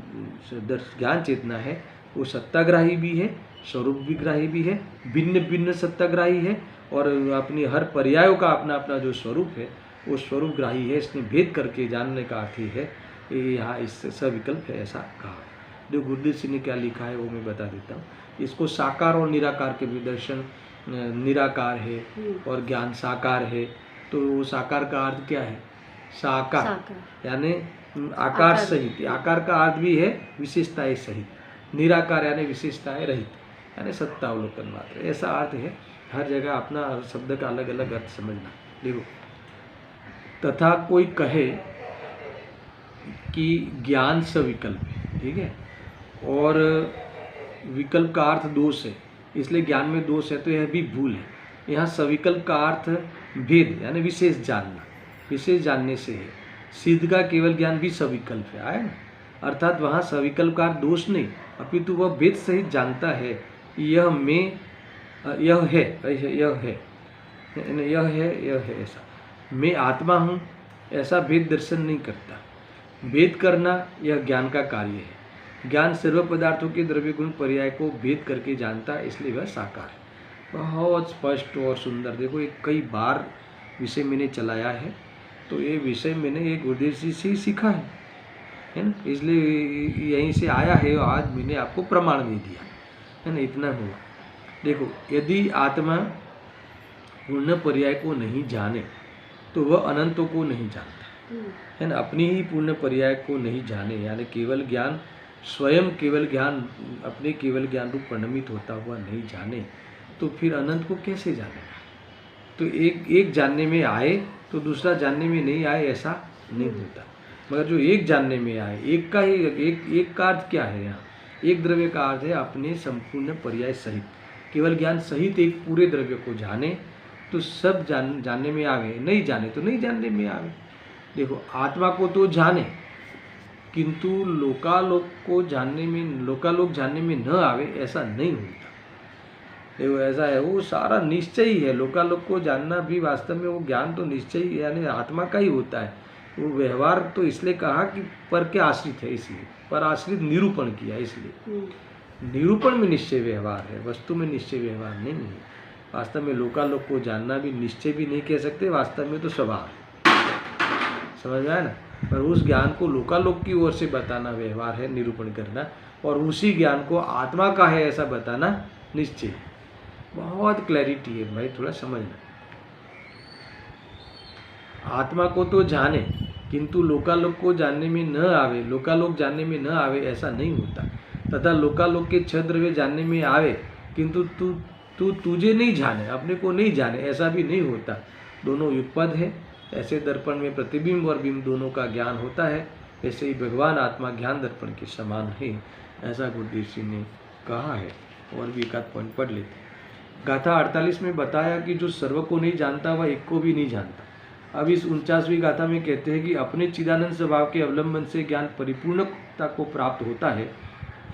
ज्ञान चेतना है वो सत्ताग्राही भी है, स्वरूप विग्राही भी है, भिन्न भिन्न सत्ताग्राही है, और अपनी हर पर्यायों का अपना अपना जो स्वरूप है वो स्वरूप ग्राही है। इसने भेद करके जानने का अर्थ ही है, ये यहाँ इस सविकल्प है ऐसा कहा है। जो गुरुदेव सिंह ने क्या लिखा है वो मैं बता देता हूँ। इसको साकार और निराकार के भी दर्शन, निराकार है और ज्ञान साकार है। तो वो साकार का अर्थ क्या है? साकार यानी आकार सहित। आकार का अर्थ भी है विशेषताएं सहित। निराकार यानी विशेषताएं रहित, यानी सत्ता अवलोकन मात्र, ऐसा अर्थ है। हर जगह अपना शब्द का अलग अलग अर्थ समझना। देखो, तथा कोई कहे कि ज्ञान सविकल्प है, ठीक है, और विकल्प का अर्थ दोष है, इसलिए ज्ञान में दोष है, तो यह भी भूल है। यहाँ सविकल्प का अर्थ भेद यानी विशेष जानना, विशेष जानने से है। सिद्ध का केवल ज्ञान भी सविकल्प है, आया ना, अर्थात वहाँ सविकल्प का अर्थ दोष नहीं, अपितु वह भेद सहित जानता है। यह मैं, यह है, यह है ऐसा, मैं आत्मा हूँ ऐसा भेद दर्शन नहीं करता। भेद करना यह ज्ञान का कार्य है। ज्ञान सर्व पदार्थों के द्रव्य गुण पर्याय को भेद करके जानता है, इसलिए वह साकार है। बहुत स्पष्ट और सुंदर। देखो, ये कई बार विषय मैंने चलाया है, तो ये विषय मैंने एक गुरुदेव जी से ही सीखा है ना, इसलिए यहीं से आया है और आज मैंने आपको प्रमाण दे दिया है ना, इतना हुआ। देखो, यदि आत्मा पूर्ण पर्याय को नहीं जाने तो वह अनंतों को नहीं जानता है ना। अपनी ही पूर्ण पर्याय को नहीं जाने यानी केवल ज्ञान, स्वयं केवल ज्ञान, अपने केवल ज्ञान रूप परिणमित होता हुआ नहीं जाने, तो फिर अनंत को कैसे जानेगा? तो एक जानने में आए तो दूसरा जानने में नहीं आए, ऐसा नहीं होता। मगर जो एक जानने में आए, एक का ही एक का अर्थ क्या है? यहाँ एक द्रव्य का अर्थ है अपने संपूर्ण पर्याय सहित, केवल ज्ञान सहित एक पूरे द्रव्य को जाने तो सब जानने में आवे, नहीं जाने तो नहीं जानने में आवे। देखो, आत्मा को तो जाने किंतु लोकालोक को जानने में, लोकालोक जानने में न आवे, ऐसा नहीं होता। देखो, ऐसा है, वो सारा निश्चय ही है। लोकालोक को जानना भी वास्तव में वो ज्ञान तो निश्चय ही यानी आत्मा का ही होता है। वो व्यवहार तो इसलिए कहा कि पर के आश्रित है, इसलिए पर आश्रित निरूपण किया, इसलिए निरूपण में निश्चय व्यवहार है, वस्तु में निश्चय व्यवहार नहीं है। वास्तव में लोकालोक को जानना भी निश्चय भी नहीं कह सकते, वास्तव में तो स्वभाव है, समझ में आया ना। पर उस ज्ञान को लोकालोक की ओर से बताना व्यवहार है, निरूपण करना, और उसी ज्ञान को आत्मा का है ऐसा बताना निश्चय। बहुत क्लैरिटी है भाई, थोड़ा समझना। आत्मा को तो जाने किंतु लोकालोक को जानने में न आवे, लोकालोक जानने में न आवे, ऐसा नहीं होता। तथा लोकालोक के छह द्रव्य जानने में आवे किंतु तू तुझे नहीं जाने, अपने को नहीं जाने, ऐसा भी नहीं होता। दोनों युगपद है। ऐसे दर्पण में प्रतिबिंब और बिंब दोनों का ज्ञान होता है, वैसे ही भगवान आत्मा ज्ञान दर्पण के समान है, ऐसा गुरुदेव सिंह ने कहा है। और भी एक आध पॉइंट पढ़ लेते हैं। गाथा 48 में बताया कि जो सर्व को नहीं जानता वह एक को भी नहीं जानता। अब इस 49वीं गाथा में कहते हैं कि अपने चिदानंद स्वभाव के अवलंबन से ज्ञान परिपूर्णता को प्राप्त होता है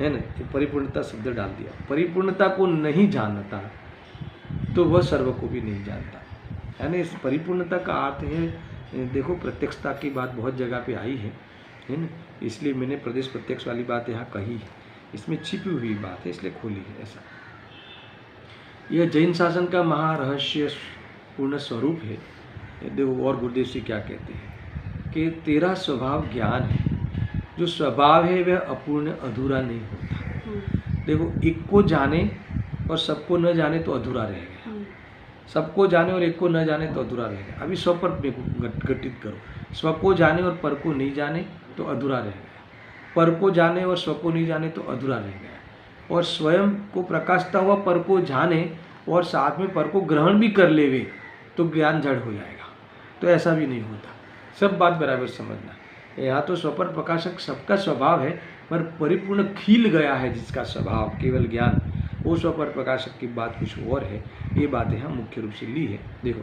ना। परिपूर्णता शब्द डाल दिया। परिपूर्णता को नहीं जानता तो वह सर्व को भी नहीं जानता। यानी इस परिपूर्णता का अर्थ है, देखो, प्रत्यक्षता की बात बहुत जगह पे आई है ना, इसलिए मैंने प्रदेश प्रत्यक्ष वाली बात यहाँ कही है। इसमें छिपी हुई बात है, इसलिए खोली है ऐसा। यह जैन शासन का महारहस्य पूर्ण स्वरूप है। देखो, और गुरुदेव जी क्या कहते हैं कि तेरा स्वभाव ज्ञान है। जो स्वभाव है वह अपूर्ण अधूरा नहीं होता। देखो, एक को जाने और सबको न जाने तो अधूरा रहेगा। सबको जाने और एक को न जाने तो अधूरा रहेगा। अभी स्व पर गठित करो। स्व को जाने और पर को नहीं जाने तो अधूरा रहेगा। पर को जाने और स्व को नहीं जाने तो अधूरा रहेगा। और स्वयं को प्रकाशता हुआ पर को जाने और साथ में पर को ग्रहण भी कर लेवे तो ज्ञान जड़ हो जाएगा। तो ऐसा भी नहीं होता। सब बात बराबर समझना। यहाँ तो स्वपर प्रकाशक सबका स्वभाव है, पर परिपूर्ण खिल गया है जिसका स्वभाव केवल ज्ञान, वो स्वपर प्रकाशक की बात कुछ और है। ये बातें हम मुख्य रूप से ली है। देखो,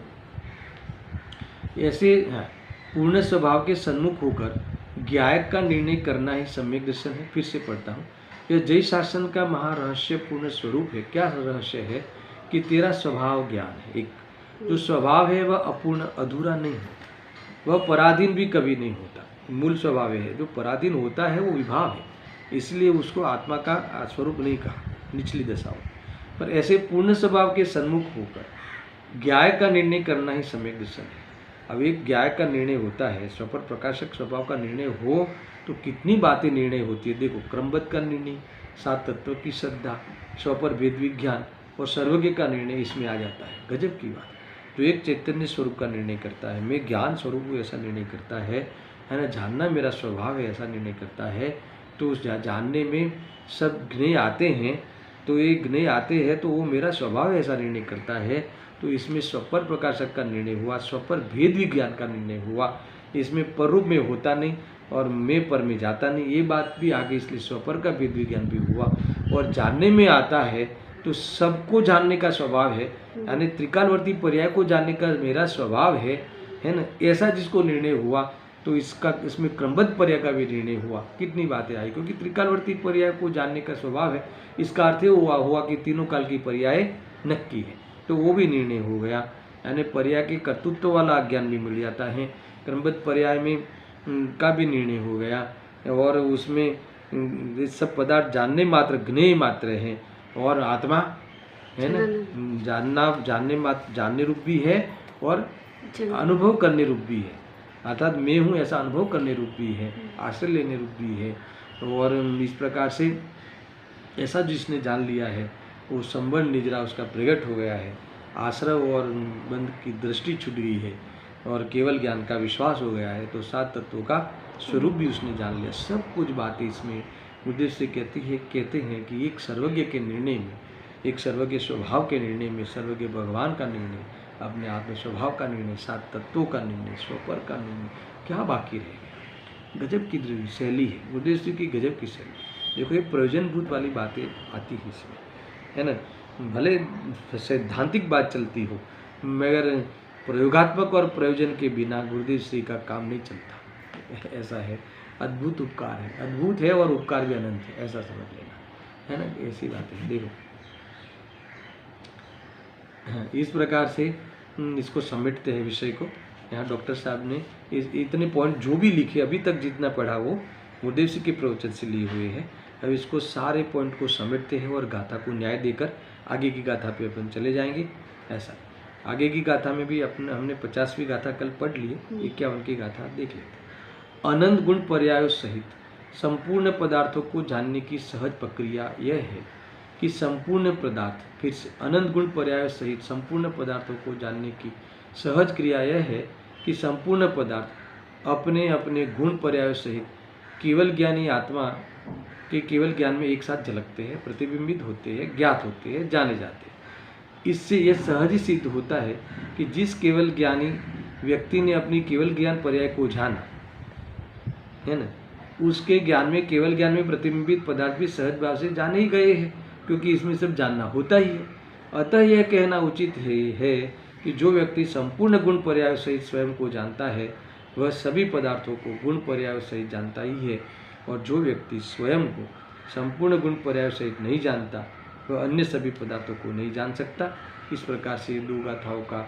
ऐसे पूर्ण स्वभाव के सन्मुख होकर ज्ञायक का निर्णय करना ही सम्यक दर्शन है। फिर से पढ़ता हूँ। यह जय शासन का महारहस्य पूर्ण स्वरूप है। क्या रहस्य है? कि तेरा स्वभाव ज्ञान है। एक जो स्वभाव है वह अपूर्ण अधूरा नहीं होता, वह पराधीन भी कभी नहीं होता। मूल स्वभाव है। जो पराधीन होता है वो विभाव है, इसलिए उसको आत्मा का स्वरूप नहीं कहा, निचली दशाओं। पर ऐसे पूर्ण स्वभाव के सन्मुख होकर ज्ञाय का निर्णय करना ही सम्यक दर्शन है। अब एक ज्ञाय का निर्णय होता है, स्वपर प्रकाशक स्वभाव का निर्णय हो तो कितनी बातें निर्णय होती है। देखो, क्रमबद्ध का निर्णय, सात तत्व की श्रद्धा, स्वपर भेद विज्ञान और सर्वज्ञ का निर्णय इसमें आ जाता है। गजब की बात। जो एक चैतन्य स्वरूप का निर्णय करता है, मैं ज्ञान स्वरूप हूँ ऐसा निर्णय करता है ना, जानना मेरा स्वभाव है ऐसा निर्णय करता है, तो उस जानने में सब ज्ञेय आते हैं, तो ये ज्ञेय आते हैं तो वो मेरा स्वभाव है ऐसा निर्णय करता है। तो इसमें स्वपर प्रकाशक का निर्णय हुआ, स्वपर भेद विज्ञान का निर्णय हुआ। इसमें पररूप में होता नहीं और मैं पर में जाता नहीं, ये बात भी आगे, इसलिए स्वपर का भेद विज्ञान भी हुआ। और जानने में आता है तो सबको जानने का स्वभाव है, यानी त्रिकालवर्ती पर्याय को जानने का मेरा स्वभाव है ना, ऐसा जिसको निर्णय हुआ तो इसमें क्रमबद्ध पर्याय का भी निर्णय हुआ। कितनी बातें आई, क्योंकि त्रिकालवर्ती पर्याय को जानने का स्वभाव है, इसका अर्थ हुआ कि तीनों काल की पर्याय नक्की है, तो वो भी निर्णय हो गया। यानी पर्याय के कर्तृत्व वाला ज्ञान भी मिल जाता है, क्रमबद्ध पर्याय में का भी निर्णय हो गया। और उसमें सब पदार्थ जानने मात्र ज्ञेय मात्र हैं, और आत्मा है ना, जानने रूप भी है और अनुभव करने रूप भी है, अर्थात मैं हूँ ऐसा अनुभव करने रूप भी है, आश्रय लेने रूप भी है। और इस प्रकार से ऐसा जिसने जान लिया है वो संबंध निजरा उसका प्रकट हो गया है, आश्रय और बंध की दृष्टि छूट गई है और केवल ज्ञान का विश्वास हो गया है। तो सात तत्वों का स्वरूप भी उसने जान लिया। सब कुछ बातें इसमें उद्देश्य कहते हैं कि एक सर्वज्ञ के निर्णय में, एक सर्वज्ञ स्वभाव के निर्णय में, सर्वज्ञ भगवान का निर्णय, अपने आत्म स्वभाव का निर्णय, सात तत्वों का निर्णय, स्वपर का निर्णय, क्या बाकी रह गया। गजब की शैली है उद्देश्य की, गजब की शैली। देखो, ये प्रयोजनभूत वाली बातें आती है इसमें, है ना। भले सैद्धांतिक बात चलती हो, मगर प्रयोगात्मक और प्रयोजन के बिना गुरुदेव श्री का काम नहीं चलता। ऐसा है, अद्भुत उपकार है, अद्भुत है और उपकार भी अनंत है, ऐसा समझ लेना, है ना। ऐसी बात है। देखो, इस प्रकार से इसको समेटते हैं विषय को। यहाँ डॉक्टर साहब ने इतने पॉइंट जो भी लिखे अभी तक जितना पढ़ा वो गुरुदेव श्री के प्रवचन से लिए हुए हैं। अब इसको सारे पॉइंट को समेटते हैं और गाथा को न्याय देकर आगे की गाथा पे अपन चले जाएंगे। ऐसा आगे की गाथा में भी हमने 50वीं गाथा कल पढ़ ली है, 51 की गाथा देख लेते। अनंत गुण पर्यायों सहित संपूर्ण पदार्थों को जानने की सहज प्रक्रिया यह है कि संपूर्ण पदार्थ, फिर से अनंत गुण पर्यायों सहित संपूर्ण पदार्थों को जानने की सहज क्रिया यह है कि संपूर्ण पदार्थ अपने अपने गुण पर्यायों सहित केवल ज्ञानी आत्मा के केवल ज्ञान में एक साथ झलकते हैं, प्रतिबिंबित होते हैं, ज्ञात होते हैं, जाने जाते हैं। इससे यह सहज ही सिद्ध होता है कि जिस केवल ज्ञानी व्यक्ति ने अपनी केवल ज्ञान पर्याय को जाना है ना, उसके ज्ञान में, केवल ज्ञान में प्रतिबिंबित पदार्थ भी सहज भाव से जाने ही गए हैं, क्योंकि इसमें सब जानना होता ही है। अतः यह कहना उचित है कि जो व्यक्ति संपूर्ण गुण पर्याय सहित स्वयं को जानता है वह सभी पदार्थों को गुण पर्याय सहित जानता ही है, और जो व्यक्ति स्वयं को संपूर्ण गुण पर्याय सहित नहीं जानता वह अन्य सभी पदार्थों को नहीं जान सकता। इस प्रकार से दो गाथाओं का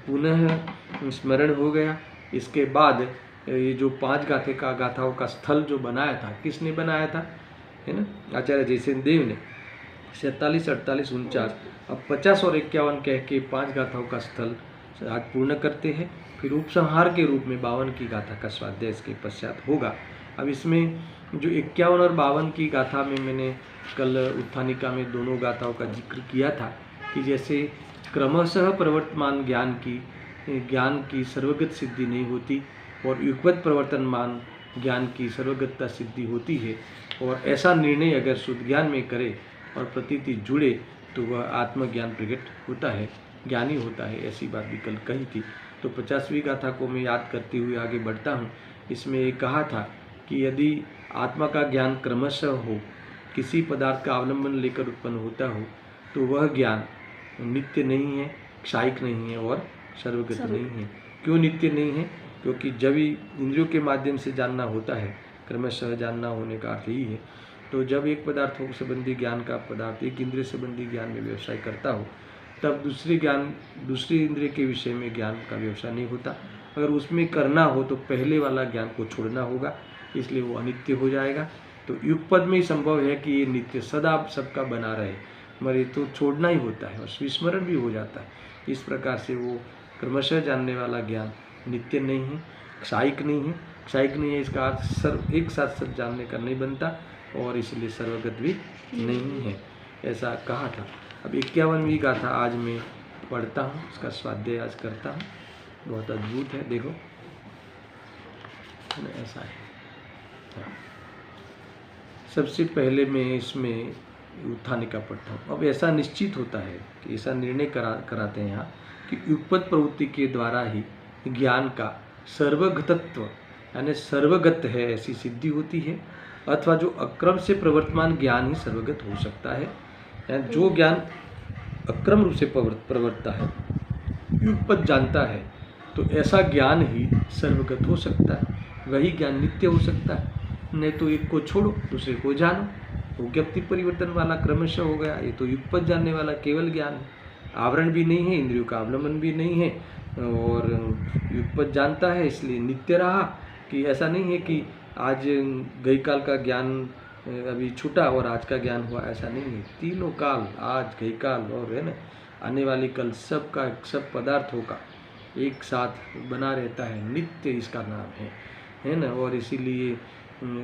पुनः स्मरण हो गया। इसके बाद ये जो 5 गाथाओं का स्थल जो बनाया था, किसने बनाया था, है ना, आचार्य जयसेन देव ने। 47, 48, 49, अब 50 और 51 कह के 5 गाथाओं का स्थल आज पूर्ण करते हैं। फिर उपसंहार के रूप में 52 की गाथा का स्वाध्याय इसके पश्चात होगा। अब इसमें जो 51 और 52 की गाथा में मैंने कल उत्थानिका में दोनों गाथाओं का जिक्र किया था कि जैसे क्रमशः प्रवर्तमान ज्ञान की सर्वगत सिद्धि नहीं होती और युगपत प्रवर्तमान ज्ञान की सर्वगतता सिद्धि होती है, और ऐसा निर्णय अगर शुद्ध ज्ञान में करे और प्रतीति जुड़े तो वह आत्मज्ञान प्रकट होता है, ज्ञानी होता है। ऐसी बात भी कल कही थी। तो 50वीं गाथा को मैं याद करते हुए आगे बढ़ता हूँ। इसमें ये कहा था कि यदि आत्मा का ज्ञान क्रमशः हो, किसी पदार्थ का अवलंबन लेकर उत्पन्न होता हो, तो वह ज्ञान नित्य नहीं है, क्षायिक नहीं है और सर्वगत नहीं है। क्यों नित्य नहीं है? क्योंकि जब ही इंद्रियों के माध्यम से जानना होता है, क्रमशः जानना होने का अर्थ यही है। तो जब एक पदार्थों संबंधी ज्ञान का पदार्थ एक इंद्रिय संबंधी ज्ञान में व्यवसाय करता हो तब दूसरी इंद्रिय के विषय में ज्ञान का व्यवसाय नहीं होता। अगर उसमें करना हो तो पहले वाला ज्ञान को छोड़ना होगा, इसलिए वो अनित्य हो जाएगा। तो युगपद में ही संभव है कि ये नित्य सदा सबका बना रहे, मगर ये तो छोड़ना ही होता है और विस्मरण भी हो जाता है। इस प्रकार से वो क्रमशः जानने वाला ज्ञान नित्य नहीं है, क्षायिक नहीं है। क्षायिक नहीं है इसका अर्थ एक साथ सब जानने का नहीं बनता और इसलिए सर्वगत भी नहीं है, ऐसा कहा था। अब 51वीं गाथा आज मैं पढ़ता हूँ, उसका स्वाध्याय आज करता हूँ। बहुत अद्भुत है, देखो ऐसा है। सबसे पहले मैं इसमें उत्थानिका पढ़ता हूँ। अब ऐसा निश्चित होता है कि ऐसा निर्णय कराते हैं यहाँ कि युगपद प्रवृत्ति के द्वारा ही ज्ञान का सर्वगतत्व यानी सर्वगत है ऐसी सिद्धि होती है, अथवा जो अक्रम से प्रवर्तमान ज्ञान ही सर्वगत हो सकता है। यानी जो ज्ञान अक्रम रूप से प्रवर्तता है, युगपद जानता है, तो ऐसा ज्ञान ही सर्वगत हो सकता है, वही ज्ञान नित्य हो सकता है। नहीं तो एक को छोड़ो दूसरे को जानो, वो ज्ञप्ति परिवर्तन वाला क्रमशः हो गया। ये तो युगपद जानने वाला केवल ज्ञान है, आवरण भी नहीं है, इंद्रियों का अवलंबन भी नहीं है और युगपद जानता है इसलिए नित्य रहा। कि ऐसा नहीं है कि आज गई काल का ज्ञान अभी छूटा और आज का ज्ञान हुआ, ऐसा नहीं है। तीनों काल, आज गई काल और है ना आने वाली कल, सब पदार्थों का एक साथ बना रहता है, नित्य इसका नाम है ना। और इसीलिए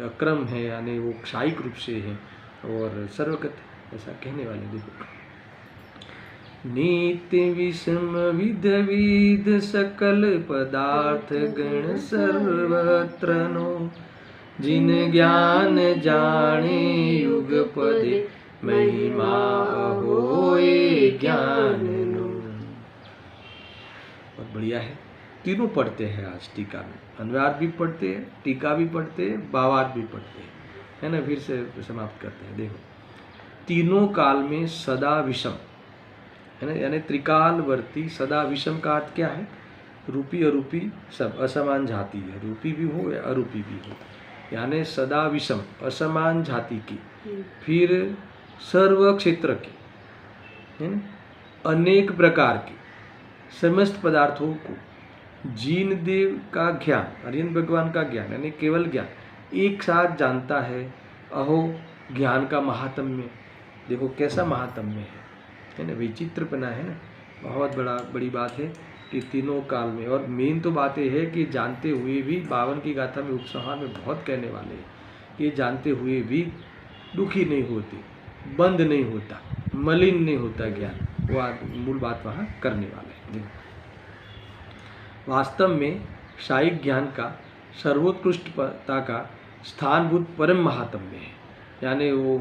अक्रम है यानी वो क्षायिक रूप से है और सर्वगत, ऐसा कहने वाले। देखो नित्य विषम विध विध सकल पदार्थ गण सर्वत्र नो, जिन ज्ञान जाने युग पदे महिमा होए ज्ञान नो। बहुत बढ़िया है। तीनों पढ़ते हैं आज टीका में, अनुवाद भी पढ़ते हैं, टीका भी पढ़ते हैं, भावार्थ भी पढ़ते हैं, है ना। फिर से समाप्त करते हैं। देखो तीनों काल में सदा विषम है ना, यानी त्रिकालवर्ती। सदा विषम का अर्थ क्या है? रूपी अरूपी सब असमान जाति है, रूपी भी हो या अरूपी भी हो, यानी सदा विषम असमान जाति की, फिर सर्व क्षेत्र की, है ना, अनेक प्रकार की समस्त पदार्थों को जीन देव का ज्ञान, अरिहंत भगवान का ज्ञान यानी केवल ज्ञान एक साथ जानता है। अहो ज्ञान का महात्म्य, देखो कैसा महात्म्य है ना, विचित्रपना है ना। बहुत बड़ी बात है कि तीनों काल में, और मेन तो बात यह है कि जानते हुए भी 52 की गाथा में उपसंहार में बहुत कहने वाले हैं कि जानते हुए भी दुखी नहीं होते, बंद नहीं होता, मलिन नहीं होता ज्ञान, वो मूल बात वहाँ करने वाले हैं। देखो वास्तव में क्षायिक ज्ञान का सर्वोत्कृष्टता का स्थानभूत परम महात्म्य है। यानी वो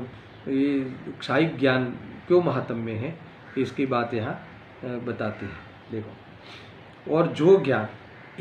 ये क्षायिक ज्ञान क्यों महात्म्य है इसकी बात यहाँ बताते हैं। देखो और जो ज्ञान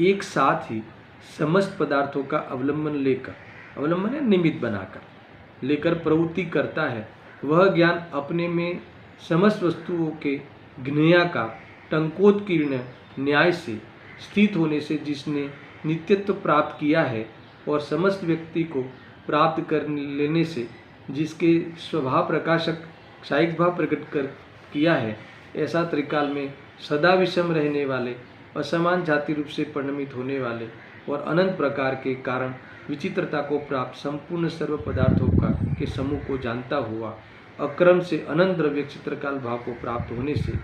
एक साथ ही समस्त पदार्थों का अवलंबन लेकर, अवलंबन है निमित्त बनाकर लेकर प्रवृत्ति करता है, वह ज्ञान अपने में समस्त वस्तुओं के ज्ञेया का टंकोत्कीर्ण न्याय से स्थित होने से जिसने नित्यत्व प्राप्त किया है और समस्त व्यक्ति को प्राप्त कर लेने से जिसके स्वभाव प्रकाशक क्षायिक भाव प्रकट कर किया है, ऐसा त्रिकाल में सदा विषम रहने वाले, असमान जाति रूप से परिणमित होने वाले और अनंत प्रकार के कारण विचित्रता को प्राप्त संपूर्ण सर्व पदार्थों का के समूह को जानता हुआ, अक्रम से अनंत द्रव्य चित्रकाल भाव को प्राप्त होने से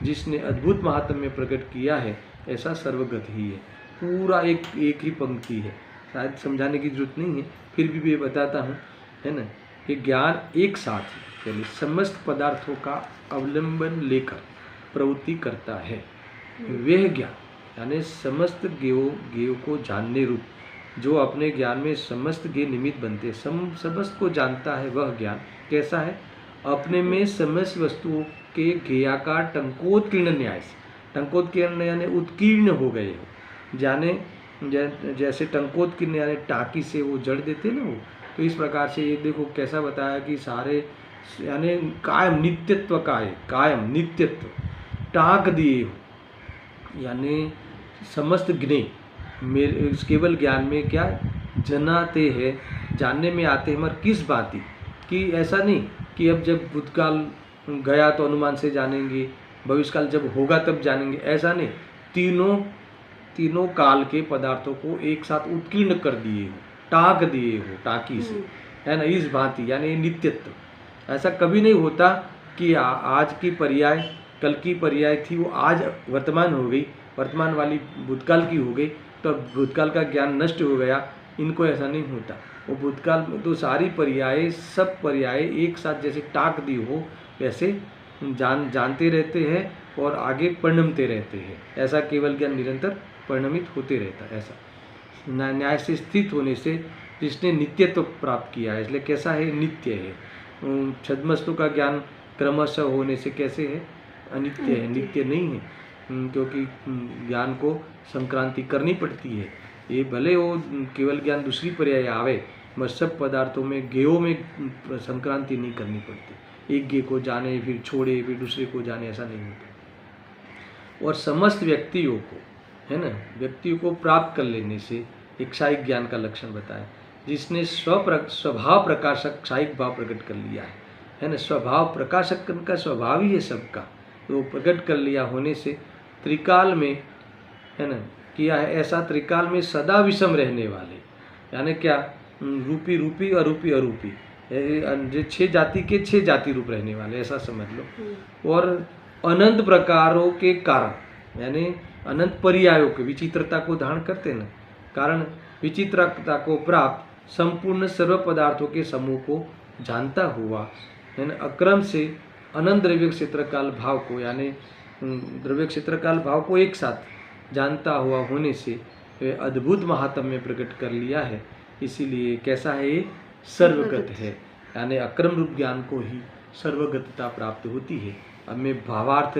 जिसने अद्भुत महात्म्य प्रकट किया है, ऐसा सर्वगत ही है। पूरा एक ही पंक्ति है, शायद समझाने की जरूरत नहीं है, फिर भी मैं बताता हूँ, है ना। ये ज्ञान एक साथ ही यानी समस्त पदार्थों का अवलंबन लेकर प्रवृत्ति करता है। वह ज्ञान यानी समस्त ज्ञेय को जानने रूप, जो अपने ज्ञान में समस्त ज्ञेय निमित्त बनते, समस्त को जानता है, वह ज्ञान कैसा है? अपने में समस्त वस्तुओं के ज्ञेयाकार टंकोत्कीर्ण न्याय से, टंकोत्कीर्ण यानी उत्कीर्ण हो गए हो, जाने जैसे टंकोत्कीर्ण यानी टाकी से वो जड़ देते ना वो, तो इस प्रकार से ये देखो कैसा बताया कि सारे यानी कायम नित्यत्व का है, कायम नित्यत्व टाक दिए हो, यानी समस्त ज्ञेय मेरे केवल ज्ञान में क्या जनाते हैं, जानने में आते हैं, मगर किस बात की कि ऐसा नहीं कि अब जब भूतकाल गया तो अनुमान से जानेंगे, भविष्यकाल जब होगा तब जानेंगे, ऐसा नहीं। तीनों काल के पदार्थों को एक साथ उत्कीर्ण कर दिए हो, टाक दिए हो टाकी से, है ना, इस भांति, यानी नित्यत्व। ऐसा कभी नहीं होता कि आज की पर्याय कल की पर्याय थी, वो आज वर्तमान हो गई, वर्तमान वाली भूतकाल की हो गई, तो भूतकाल का ज्ञान नष्ट हो गया। इनको ऐसा नहीं होता। वो भूतकाल में तो सारी पर्याय, सब पर्याय एक साथ जैसे टाक दी हो वैसे जानते रहते हैं और आगे परिणमते रहते हैं। ऐसा केवल ज्ञान निरंतर परिणमित होते रहता है। ऐसा न्याय से स्थित होने से जिसने नित्यत्व प्राप्त किया है, इसलिए कैसा है, नित्य है। छद्मस्तु का ज्ञान क्रमशः होने से कैसे है, अनित्य है, नित्य नहीं है, क्योंकि ज्ञान को संक्रांति करनी पड़ती है। ये भले वो केवल ज्ञान दूसरी पर्याय आवे, मगर सब पदार्थों में गेयों में संक्रांति नहीं करनी पड़ती। एक गे को जाने फिर छोड़े फिर दूसरे को जाने, ऐसा नहीं होता। और समस्त व्यक्तियों को, है ना, व्यक्तियों को प्राप्त कर लेने से एक क्षायिक ज्ञान का लक्षण बताया, जिसने स्वभाव प्रकाशक क्षायिक भाव प्रकट कर लिया है ना। स्वभाव प्रकाशक का स्वभाव ही है सबका, तो प्रकट कर लिया होने से त्रिकाल में, है ना, किया है। ऐसा त्रिकाल में सदा विषम रहने वाले, यानी क्या, रूपी रूपी अरूपी अरूपी, जो 6 जाति के 6 जाति रूप रहने वाले, ऐसा समझ लो। और अनंत प्रकारों के कारण, यानी अनंत पर्यायों के, विचित्रता को धारण करते ना, कारण विचित्रता को प्राप्त संपूर्ण सर्व पदार्थों के समूह को जानता हुआ, है ना, अक्रम से अनंत द्रव्य क्षेत्रकाल भाव को, यानी द्रव्य क्षेत्रकाल भाव को एक साथ जानता हुआ होने से अद्भुत महात्म्य प्रकट कर लिया है। इसीलिए कैसा है, ये सर्वगत है, यानी अक्रम रूप ज्ञान को ही सर्वगतता प्राप्त होती है। अब मैं भावार्थ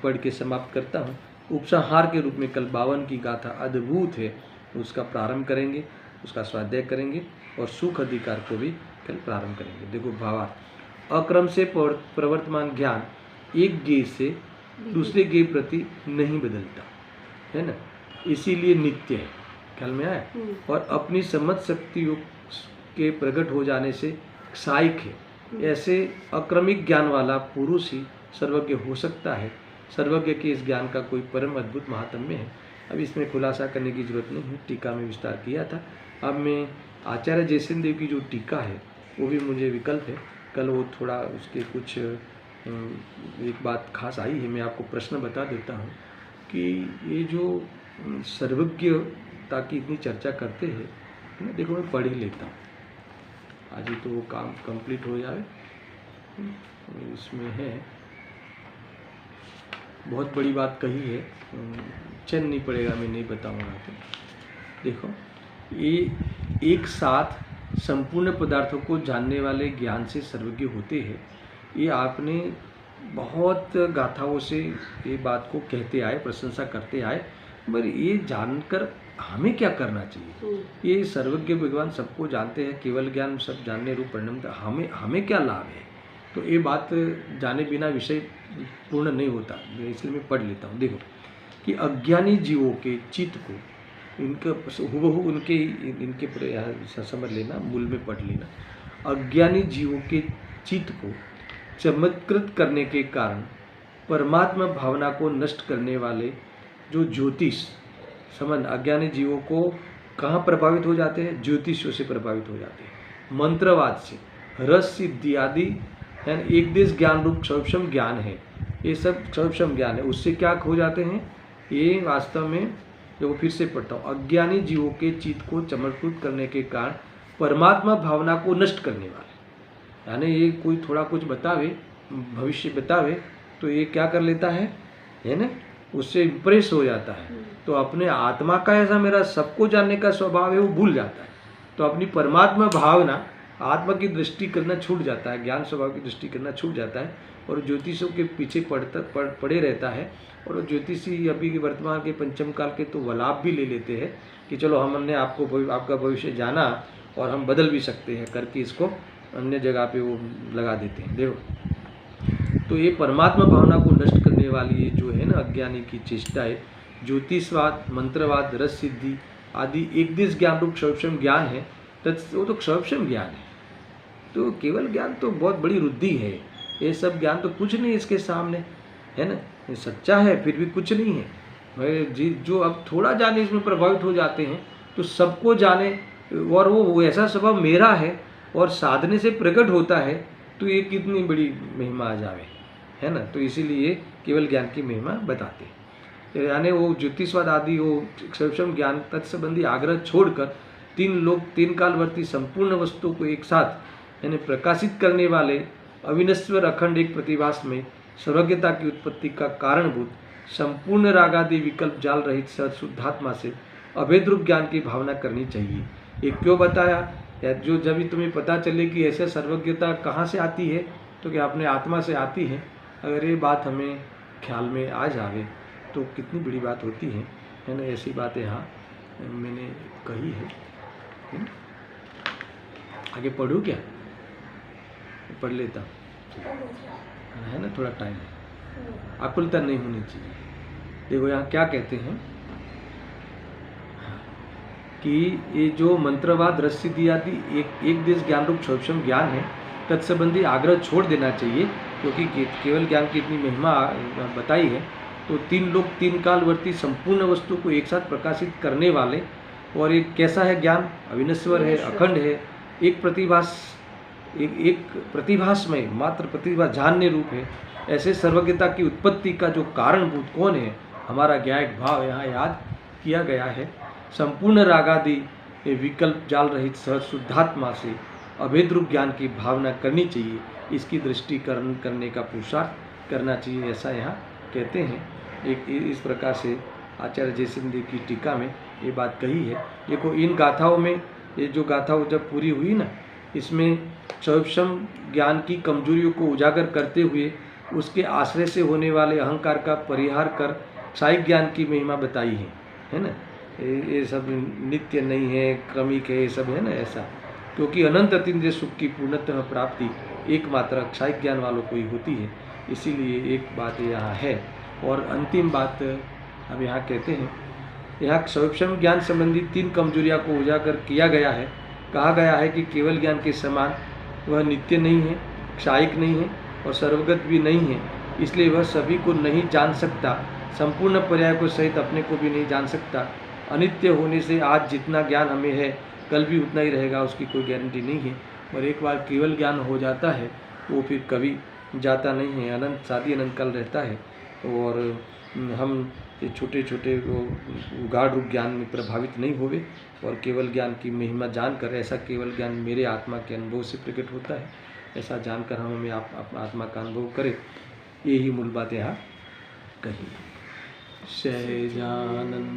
पढ़ के समाप्त करता हूँ। उपसंहार के रूप में कल 52 की गाथा अद्भुत है, उसका प्रारंभ करेंगे, उसका स्वाध्याय करेंगे और सुख अधिकार को भी कल प्रारंभ करेंगे। देखो भावार्थ, अक्रम से प्रवर्तमान ज्ञान एक गे से दूसरे गे प्रति नहीं बदलता, है ना, इसीलिए नित्य है, ख्याल में आया। और अपनी समझ शक्तियों के प्रकट हो जाने से क्षायिक है। ऐसे अक्रमिक ज्ञान वाला पुरुष ही सर्वज्ञ हो सकता है। सर्वज्ञ के इस ज्ञान का कोई परम अद्भुत महात्म्य है। अब इसमें खुलासा करने की जरूरत नहीं है, टीका में विस्तार किया था। अब मैं आचार्य जयसेन देव की जो टीका है वो भी मुझे विकल्प है, कल वो थोड़ा उसके कुछ एक बात खास आई है। मैं आपको प्रश्न बता देता हूँ कि ये जो सर्वज्ञता की इतनी चर्चा करते हैं, देखो मैं पढ़ ही लेता हूँ, आज ही तो वो काम कंप्लीट हो जाए। इसमें है, बहुत बड़ी बात कही है, चैन नहीं पड़ेगा, मैं नहीं बताऊँगा। तो देखो, ये एक साथ संपूर्ण पदार्थों को जानने वाले ज्ञान से सर्वज्ञ होते हैं। ये आपने बहुत गाथाओं से ये बात को कहते आए, प्रशंसा करते आए, मगर ये जानकर हमें क्या करना चाहिए? ये सर्वज्ञ भगवान सबको जानते हैं, केवल ज्ञान सब जानने रूप परिणाम, हमें क्या लाभ है? तो ये बात जाने बिना विषय पूर्ण नहीं होता, इसलिए मैं पढ़ लेता हूँ। देखो कि अज्ञानी जीवों के चित्त को, इनका हुबहू इनके समझ लेना, मूल में पढ़ लेना। अज्ञानी जीवों के चित्त को चमत्कृत करने के कारण परमात्मा भावना को नष्ट करने वाले जो ज्योतिष, समझ, अज्ञानी जीवों को कहाँ प्रभावित हो जाते हैं? ज्योतिषों से प्रभावित हो जाते हैं, मंत्रवाद से, रस सिद्धि आदि, यानी एक देश ज्ञान रूप क्षौक्षम ज्ञान है, ये सब क्षौक्षम ज्ञान है, उससे क्या हो जाते हैं? ये वास्तव में, जो फिर से पढ़ता हूँ, अज्ञानी जीवों के चित्त को चमत्कृत करने के कारण परमात्मा भावना को नष्ट करने वाले, यानी ये कोई थोड़ा कुछ बतावे, भविष्य बतावे, तो ये क्या कर लेता है ना, उससे इम्प्रेस हो जाता है, तो अपने आत्मा का ऐसा मेरा सबको जानने का स्वभाव है वो भूल जाता है, तो अपनी परमात्मा भावना, आत्मा की दृष्टि करना छूट जाता है, ज्ञान स्वभाव की दृष्टि करना छूट जाता है, और ज्योतिषों के पीछे पड़े रहता है। और ज्योतिषी अभी के वर्तमान के पंचम काल के तो लाभ भी ले लेते हैं कि चलो हमने आपका भविष्य जाना और हम बदल भी सकते हैं करके इसको अन्य जगह पे वो लगा देते हैं। देखो, तो ये परमात्मा भावना को नष्ट करने वाली ये जो है ना अज्ञानी की चेष्टा है, ज्योतिषवाद, मंत्रवाद, रस सिद्धि आदि एक दिश ज्ञान रूप क्षौक्षम ज्ञान है, वो तो क्षौक्षम ज्ञान है, तो केवल ज्ञान तो बहुत बड़ी रुद्धि है, ये सब ज्ञान तो कुछ नहीं इसके सामने, है ना, ये सच्चा है फिर भी कुछ नहीं है। भाई जी जो अब थोड़ा जाने इसमें प्रभावित हो जाते हैं तो सबको जाने, और वो ऐसा स्वभाव मेरा है और साधने से प्रकट होता है, तो ये कितनी बड़ी महिमा आ जावे, है ना। तो इसीलिए केवल ज्ञान की महिमा बताते हैं। यानी वो ज्योतिषवाद आदि वो सूक्ष्म ज्ञान तत्संबंधी आग्रह छोड़कर तीन कालवर्ती संपूर्ण वस्तुओं को एक साथ यानी प्रकाशित करने वाले अविनश्वर अखंड एक प्रतिभास में सर्वज्ञता की उत्पत्ति का कारणभूत संपूर्ण रागादि विकल्प जाल रहित सद शुद्धात्मा से अभेद रूप ज्ञान की भावना करनी चाहिए। ये क्यों बताया, या जो जब भी तुम्हें पता चले कि ऐसे सर्वज्ञता कहाँ से आती है, तो क्या अपने आत्मा से आती है। अगर ये बात हमें ख्याल में आ जावे तो कितनी बड़ी बात होती है ना। ऐसी बातें यहाँ मैंने कही है। आगे पढ़ूँ क्या, पढ़ लेता है ना, थोड़ा टाइम है, आकुलता नहीं होनी चाहिए। देखो यहाँ क्या कहते हैं कि ये जो मंत्रवाद रस्सी दिया थी एक देश ज्ञान रूप सूक्ष्म ज्ञान है, तत्संबंधी आग्रह छोड़ देना चाहिए, क्योंकि केवल ज्ञान की इतनी महिमा बताई है। तो तीन कालवर्ती संपूर्ण वस्तु को एक साथ प्रकाशित करने वाले, और एक कैसा है ज्ञान, अविनश्वर है, अखंड है, एक प्रतिभासमय मात्र प्रतिभा जानने रूप है। ऐसे सर्वज्ञता की उत्पत्ति का जो कारणभूत कौन है, हमारा ज्ञायक भाव यहाँ याद किया गया है। संपूर्ण रागादि विकल्प जाल रहित सहज शुद्धात्मा से अभेद रूप ज्ञान की भावना करनी चाहिए, इसकी दृष्टिकरण करने का पुरुषार्थ करना चाहिए, ऐसा यहाँ कहते हैं। एक इस प्रकार से आचार्य जयसिंह की टीका में ये बात कही है। देखो इन गाथाओं में, ये जो गाथा जब पूरी हुई ना, इसमें सूक्ष्म ज्ञान की कमजोरियों को उजागर करते हुए उसके आश्रय से होने वाले अहंकार का परिहार कर क्षायिक ज्ञान की महिमा बताई है ना। ये सब नित्य नहीं है, क्रमिक है, ये सब है ना ऐसा, क्योंकि अनंत अतीन्द्रिय सुख की पूर्णतः प्राप्ति एकमात्र क्षायिक ज्ञान वालों को ही होती है। इसीलिए एक बात यहाँ है। और अंतिम बात अब यहाँ कहते हैं, यहाँ सूक्ष्म ज्ञान संबंधी 3 कमजोरियाँ को उजागर किया गया है। कहा गया है कि केवल ज्ञान के समान वह नित्य नहीं है, क्षायिक नहीं है और सर्वगत भी नहीं है, इसलिए वह सभी को नहीं जान सकता, संपूर्ण पर्याय को सहित अपने को भी नहीं जान सकता। अनित्य होने से आज जितना ज्ञान हमें है कल भी उतना ही रहेगा, उसकी कोई गारंटी नहीं है। और एक बार केवल ज्ञान हो जाता है वो फिर कभी जाता नहीं है, अनंत सादी अनंत काल रहता है। और हम ये छोटे छोटे गाढ़ रूप ज्ञान में प्रभावित नहीं होवे, और केवल ज्ञान की महिमा जानकर, ऐसा केवल ज्ञान मेरे आत्मा के अनुभव से प्रकट होता है, ऐसा जानकर हम हमें आत्मा का अनुभव करें, यही मूल बात यहाँ कही। सहजानंदी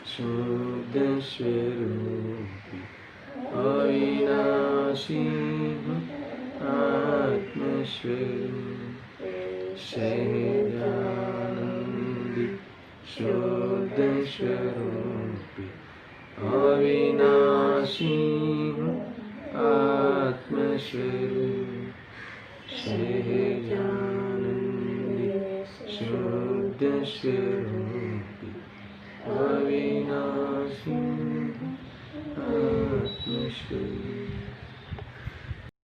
शुद्ध स्वरूपी अविनाशी आत्मस्वरूप, सहजानंदी शुद्ध स्वरूपी अविनाशी आत्मस्वरूप, सहजानंदी शुद्ध स्वरूपी अविनाशी आत्मस्वरूप।